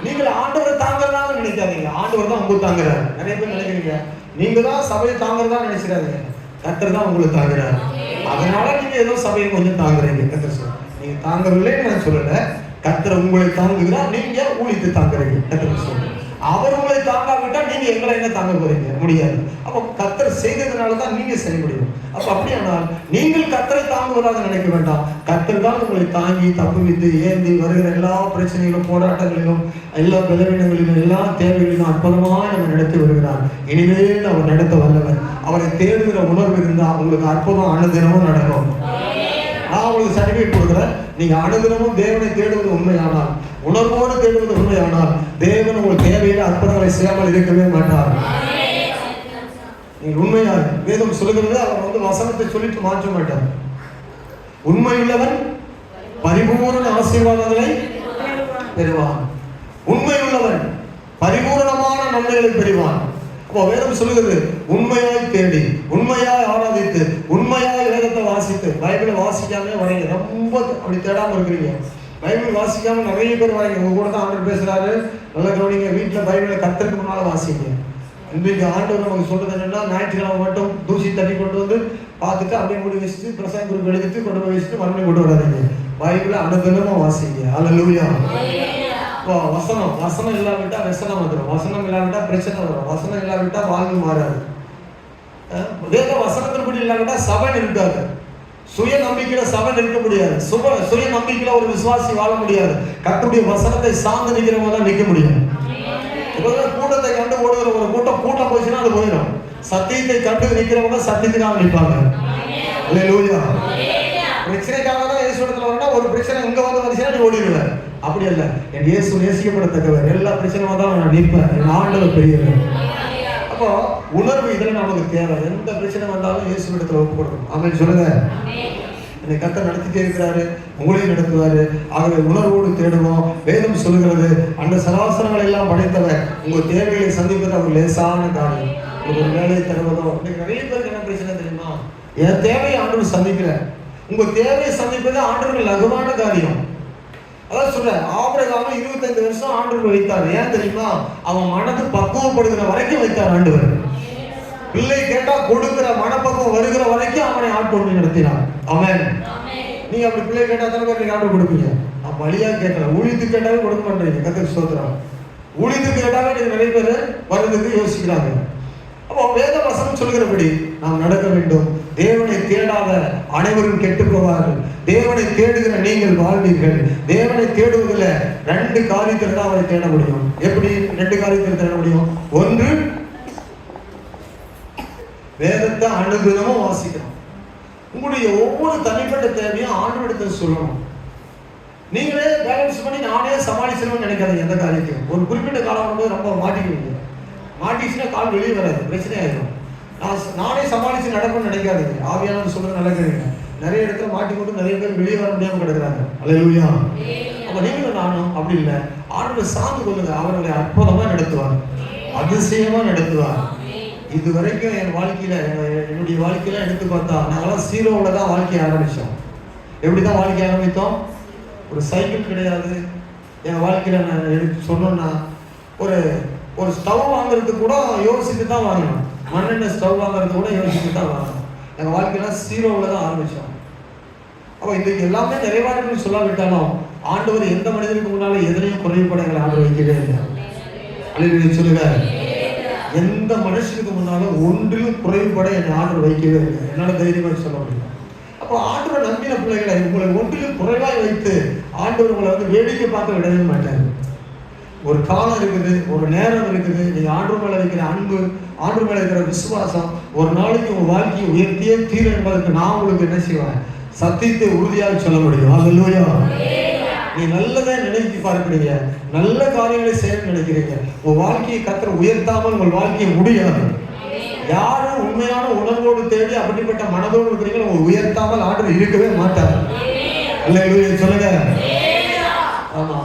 நீங்கள் ஆண்டவரை தாங்கறதாக நினைக்காதீங்க. ஆண்டவர் தான் உங்களுக்கு தாங்குறாரு. நிறைய பேர் நினைக்கிறீங்க நீங்க தான் சபையை தாங்கறதா நினைச்சிடாதீங்க. கர்த்தர் தான் உங்களுக்கு தாங்குறாரு. அதனால நீங்க ஏதோ சபையை கொஞ்சம் தாங்குறீங்க. கர்த்தர் சொல்றாரு, நீங்க தாங்கவில்லைன்னு நான் சொல்லல. கர்த்தர் உங்களை தாங்குகிறார், நீங்க ஊழித்து தாங்குறீங்க. கர்த்தர் சொல்றாரு, அவர் உங்களை தாங்காவிட்டா நீங்க எங்களை என்ன தாங்க போறீங்க? முடியாது. அப்ப கர்த்தர் செய்ததுனால தான் நீங்க செய்ய முடியும். அப்ப அப்படியானால் நீங்கள் கர்த்தரை தாங்குவதாக நினைக்க வேண்டாம். கர்த்தர் தான் உங்களை தாங்கி தப்புவித்து ஏந்தி வருகிற எல்லா பிரச்சனைகளும், போராட்டங்களிலும், எல்லா பலவீனங்களிலும், எல்லா தேவைகளிலும் அற்புதமாக நம்ம நடத்தி வருகிறார். இனிமேல் அவர் நடத்த வல்லவர். அவரை தேடுகிற உணர்வு இருந்தா உங்களுக்கு அற்புதம் அனுதினமும் நடக்கும். நான் உங்களுக்கு சர்டிபிகேட் கொடுக்குறேன். நீங்க அனுதினமும் தேவனை தேடுவது உண்மையானால், உணர்வோடு தேடுவது உண்மையானால், தேவன் உங்கள் தேவையில அற்புதங்களை செய்யாமல் இருக்கவே மாட்டார். நீங்க உண்மையாக வேதம் சொல்லுகிறது, அவர் வந்து வசனத்தை சொல்லிட்டு மாற்ற மாட்டார். உண்மையுள்ளவன் பரிபூரண ஆசீர்வாதங்களை பெறுவான். உண்மையுள்ளவன் பரிபூரணமான நன்மைகளை பெறுவான். அப்போ வேதம் சொல்லுகிறது, உண்மையாய் தேடி, உண்மையாய் ஆராதித்து, உண்மையாய் வேதத்தை வாசித்து. பைபிளை வாசிக்காமலே வரீங்க, ரொம்ப அப்படி தேடாம இருக்கிறீங்க. பைபிள் வாசிக்காம நிறைய பேர் வரீங்க. உங்க கூட தான் ஆண்டவர் பேசுறாரு, நல்ல கவனிங்க. வீட்டில் பைபிளை கர்த்தருக்கு முன்னால வாசிங்க. இன்றைக்கு ஆண்டவர் நமக்கு சொல்றது என்னன்னா, ஞாயிற்றுக்கிழமை மட்டும் தூசி தட்டி கொண்டு வந்து பார்த்துட்டு அப்படியே மூடி வச்சுட்டு பிரசங்க குரூப் எடுத்துட்டு கொண்டு போய் வச்சுட்டு மறுபடியும் கொண்டு வராதீங்க. பைபிளை அனுதினமும் வாசிங்க. ஹல்லேலூயா. வசனம் இல்லாவிட்டா வசனம் வந்துடும். வசனம் இல்லாவிட்டா பிரச்சனை வரும். வசனம் இல்லாவிட்டா வாழ்வு மாறாது. வேத வசனத்தின்படி இல்லாவிட்டா சபை இருக்காது. சுய நம்பிக்கையில சபை நிற்க முடியாது. சுய நம்பிக்கையில ஒரு விசுவாசி வாழ முடியாது. கர்த்தருடைய வசனத்தை சார்ந்து நிற்கிறவங்க தான் நிற்க முடியும். கூட்டத்தை கண்டு ஓடுகிற ஒரு கூட்டம் போச்சுன்னா அது போயிடும். சத்தியத்தை கண்டு நிற்கிறவங்க சத்தியத்துக்காக நிற்பாங்க. அல்லேலூயா. பிரச்சனைக்காக தான் இயேசு இடத்துல வரணும். ஒரு பிரச்சனை இங்க வந்து வந்துச்சுன்னா நீ ஓடிடுவேன். அப்படி அல்ல. என் இயேசு நேசிக்கப்படத்தக்கவர். எல்லா பிரச்சனை வந்தாலும் நான் நிற்பேன். என் ஆண்டவர் பெரியவர். அப்போ உணர்வு இதில் நமக்கு தேவை. எந்த பிரச்சனை வந்தாலும் இயேசு இடத்துல ஒப்பு கொடுக்கணும். ஆமென் சொல்லுங்க. என்னை கர்த்தர் நடத்திட்டே இருக்கிறாரு, உங்களையும் நடத்துவாரு. ஆகவே உணர்வோடு தேடுவோம். வேதம் சொல்லுகிறது, அந்த சராசரங்களை எல்லாம் படைத்தவர் உங்க தேவையை சந்திப்பது அவர் லேசான காரியம். உங்களுக்கு ஒரு வேலையை தருவதோ. நிறைய பேருக்கு என்ன பிரச்சனை தெரியுமா? என் தேவையை ஆண்டவர் சந்திக்கிறேன். உங்க தேவையை சந்திப்பது ஆண்டவர்கள் லகுவான காரியம். அதான் சொல்றேன், ஆபிரகாம் 25 வருஷம் ஆண்டவர் வைத்தார். ஏன் தெரியுமா? அவன் மனது பக்குவப்படுகிற வரைக்கும் வைத்தார் ஆண்டவர். பிள்ளை கேட்டா கொடுக்கிற மனப்பக்குவம் வருகிற வரைக்கும் அவனை ஆட்கொண்டு நடத்தினார். ஆமென். நீங்க அப்படி பிள்ளை கேட்டா தானே நீங்க ஆர்டர் கொடுப்பீங்க. வழியா கேட்கல, ஊழியத்துக்கு கேட்டாவே கொடுக்க மாட்டேங்க. கர்த்தருக்கு ஸ்தோத்திரம். ஊழியத்துக்கு கேட்டாவே நீங்க நிறைய பேர் வர்றதுக்கு யோசிக்கிறாங்க. அப்போ வேத வசனம் சொல்கிறபடி நாம் நடக்க வேண்டும். தேவனை தேடாத அனைவரும் கெட்டு போவார்கள். தேவனை தேடுகிற நீங்கள் வாழ்வீர்கள். தேவனை தேடுவதில் 2 காரியத்தில் தான் அவரை தேட முடியும். எப்படி 2 காரியத்தில் தேட முடியும்? ஒன்று, வேதத்தை அனுதினமும் வாசிக்கணும். உங்களுடைய ஒவ்வொரு தனிப்பட்ட தேவையும் ஆண்டவரிடத்தில் சொல்லணும். நீங்களே பேலன்ஸ் பண்ணி நானே சமாளிச்சிடணும்னு நினைக்காதீங்க. எந்த காரியத்தையும் ஒரு குறிப்பிட்ட காலம் வரும்போது ரொம்ப மாட்டிக்குவீங்க. மாட்டிச்சுன்னா கால் வெளியே வராது, பிரச்சனை ஆயிடும். நானே சமாளித்து நடக்கணும்னு நினைக்காதீங்க. ஆவியானவர் சொல்றது நல்லா கேளுங்க. நிறைய இடத்துல மாட்டிக்கொண்டு நிறைய பேர் வெளியே வர முடியாமல் கிடக்குறாங்க. அல்லேலூயா. அப்ப நீங்களும் நானும் அப்படி இல்லை, ஆண்டவரை சார்ந்து கொள்ளுங்க. அவர்களை அற்புதமா நடத்துவார், அதிசயமா நடத்துவார். இது வரைக்கும் என் வாழ்க்கையில, என்னுடைய வாழ்க்கையில எடுத்து பார்த்தா நாங்களாம் 0ல தான் வாழ்க்கையை ஆரம்பிச்சோம். எப்படிதான் வாழ்க்கையை ஆரம்பித்தோம்? ஒரு சைக்கிள் கிடையாது என் வாழ்க்கையில. நான் எடுத்து சொன்னோம்னா ஒரு ஸ்டவ் வாங்குறதுக்கு கூட யோசித்து தான் வாங்கணும். மண்ணெண்ணெய் ஸ்டவ் வாங்குறது கூட யோசித்து தான் வாங்கணும். எங்கள் வாழ்க்கையெல்லாம் 0ல தான் ஆரம்பித்தோம். அப்போ இதுக்கு எல்லாமே நிறைவானு சொல்லாவிட்டாலும் ஆண்டவர் எந்த மனிதனுக்கு முன்னாலும் எதிரையும் குறைவுபட எங்களை ஆண்டவர் வைக்கவே இல்லை. அல்லேலூயா சொல்லுங்க. எந்த மனுஷனுக்கு முன்னாலும் ஒன்றிலும் குறைவுபட என்னை ஆண்டவர் வைக்கவே இல்லை. என்னால் தைரியமாக சொல்ல முடியும். அப்போ ஆண்டவர் நம்பின பிள்ளைகளை உங்களை ஒன்றிலும் குறைவாய் வைத்து ஆண்டவர் உங்களை வேடிக்கை பார்க்க விடவே மாட்டார். ஒரு காலம் இருக்குது, ஒரு நேரம் இருக்குது. நீங்க ஆண்டவர் மேல வைக்கிற அன்பு, ஆண்டவர் மேல இருக்கிற விசுவாசம் ஒரு நாளைக்கு உங்க வாழ்க்கையை உயர்த்தியே தீர என்பதற்கு நான் உங்களுக்கு என்ன செய்வேன்? சத்தியத்தை உறுதியாக சொல்ல முடியும். அல்லேலூயா. நீ நல்லதை நினைத்து பார்க்கிறீங்க, நல்ல காரியங்களை செய்ய நினைக்கிறீங்க, உங்க வாழ்க்கையை கர்த்தர் உயர்த்தாமல் உங்கள் வாழ்க்கையை முடியாது. யாரும் உண்மையான உணர்வோடு தேடி அப்படிப்பட்ட மனதோடு இருக்கிறீங்களோ உங்க உயர்த்தாமல் ஆண்டவர் இருக்கவே மாட்டார். அல்லேலூயா சொல்லுங்க. ஆமா,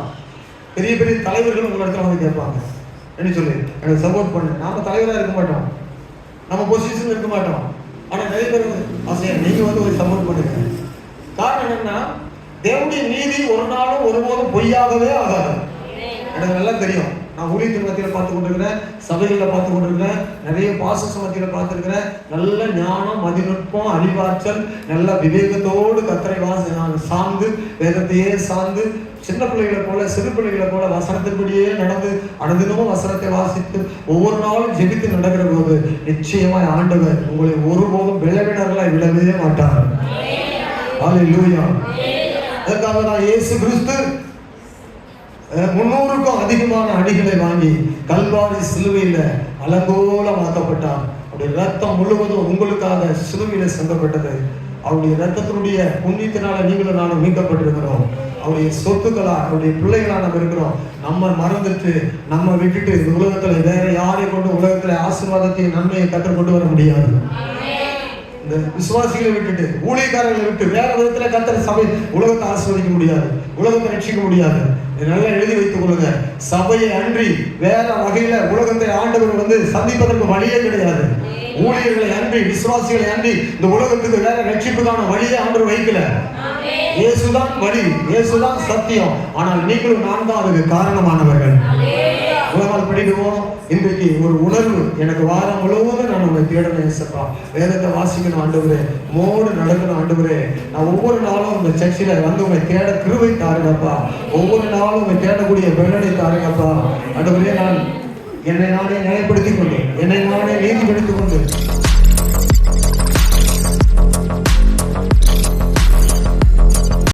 பெரிய பெரிய தலைவர்கள் உங்க இடத்துல வந்து கேட்பாங்க, என்ன சொல்லி எனக்கு சப்போர்ட் பண்ணு. நாம தலைவராக இருக்க மாட்டோம், நம்ம பொசிஷன் இருக்க மாட்டோம். ஆனா நிறைய பேர் ஆசையா நீங்க வந்து ஒரு சப்போர்ட் பண்ணுங்க. காரணம் என்னன்னா, தேவனுடைய நீதி ஒரு நாளும் ஒருபோதும் பொய்யாகவே ஆகாது. எனக்கு நல்லா தெரியும். நான் ஊழியத்தின் மத்தியில் பார்த்து கொண்டிருக்கிறேன், சபைகளில் பார்த்து கொண்டிருக்கிறேன், நிறைய பாசஸ் மத்தியில் பார்த்துருக்கிறேன். நல்ல ஞானம், மதிநுட்பம், அறிவாற்றல், நல்ல விவேகத்தோடு கர்த்தரை சார்ந்து வேதத்தையே சார்ந்து சின்ன பிள்ளைகளை போல, சிறு பிள்ளைகளை போல வசனத்தின்படியே நடந்து அனுதினமும் வசனத்தை வாசித்து ஒவ்வொரு நாளும் ஜெபித்து நடக்கிற போது நிச்சயமாய் ஆண்டவர் உங்களை ஒருபோதும் விளைவினர்களாய் விடவே மாட்டார். அல்லேலூயா. அதற்காக தான் இயேசு கிறிஸ்து 300க்கும் அதிகமான அடிகளை வாங்கி கல்வாரி சிலுவையில அலங்கோலமாக்கப்பட்டார். அவருடைய ரத்தம் முழுவதும் உங்களுக்காக சிலுவையில சிந்தப்பட்டது. அவருடைய ரத்தத்தினுடைய புண்ணியத்தினால நீங்களும் நானும் மீட்கப்பட்டிருக்கிறோம். அவருடைய சொத்துக்களா, அவருடைய பிள்ளைகளா நம்ம இருக்கிறோம். நம்ம மறந்துட்டு நம்ம விட்டுட்டு இந்த உலகத்துல வேற யாரை கொண்டு உலகத்துல ஆசீர்வாதத்தையும் நன்மையை கற்றுக் கொண்டு வர முடியாது. இந்த விசுவாசிகளை விட்டுட்டு, ஊழியக்காரர்களை விட்டு வேற விதத்துல கர்த்தர் சபை உலகத்தை ஆசீர்வதிக்க முடியாது, உலகத்தை ரட்சிக்க முடியாது. நல்லா எழுதி வைத்துக் கொள்ளுங்க. சபையை அன்றி வேற வகையில உலகத்தை ஆண்டவர் சந்திப்பதற்கு வழியே கிடையாது. ஊழியர்களை அன்றி, விசுவாசிகளை அன்றி இந்த உலகத்துக்கு வேற ரட்சிப்புக்கான வழியை ஆண்டவர் வைக்கல. இயேசுதான் வழி, இயேசுதான் சத்தியம். ஆனால் நீங்களும் நான் தான் அதுக்கு காரணமானவர்கள். உலகம் படிடுவோம். இன்றைக்கு ஒரு உணர்வு எனக்கு வாரம் முழுவதும் நான் உங்களை தேடணும் இயேசப்பா. வேதத்தை வாசிக்கணும் ஆண்டவரே, மோடு நடக்கணும் ஆண்டவரே. நான் ஒவ்வொரு நாளும் இந்த சர்ச்சில உங்களை தேட கிருபை தாருங்கப்பா. ஒவ்வொரு நாளும் உங்களை தேடக்கூடிய பெருநடை தாருங்கப்பா ஆண்டவரே. நான் என்னை நானே நிலைப்படுத்திக் கொண்டு, என்னை நானே நீதிப்படுத்திக் கொண்டு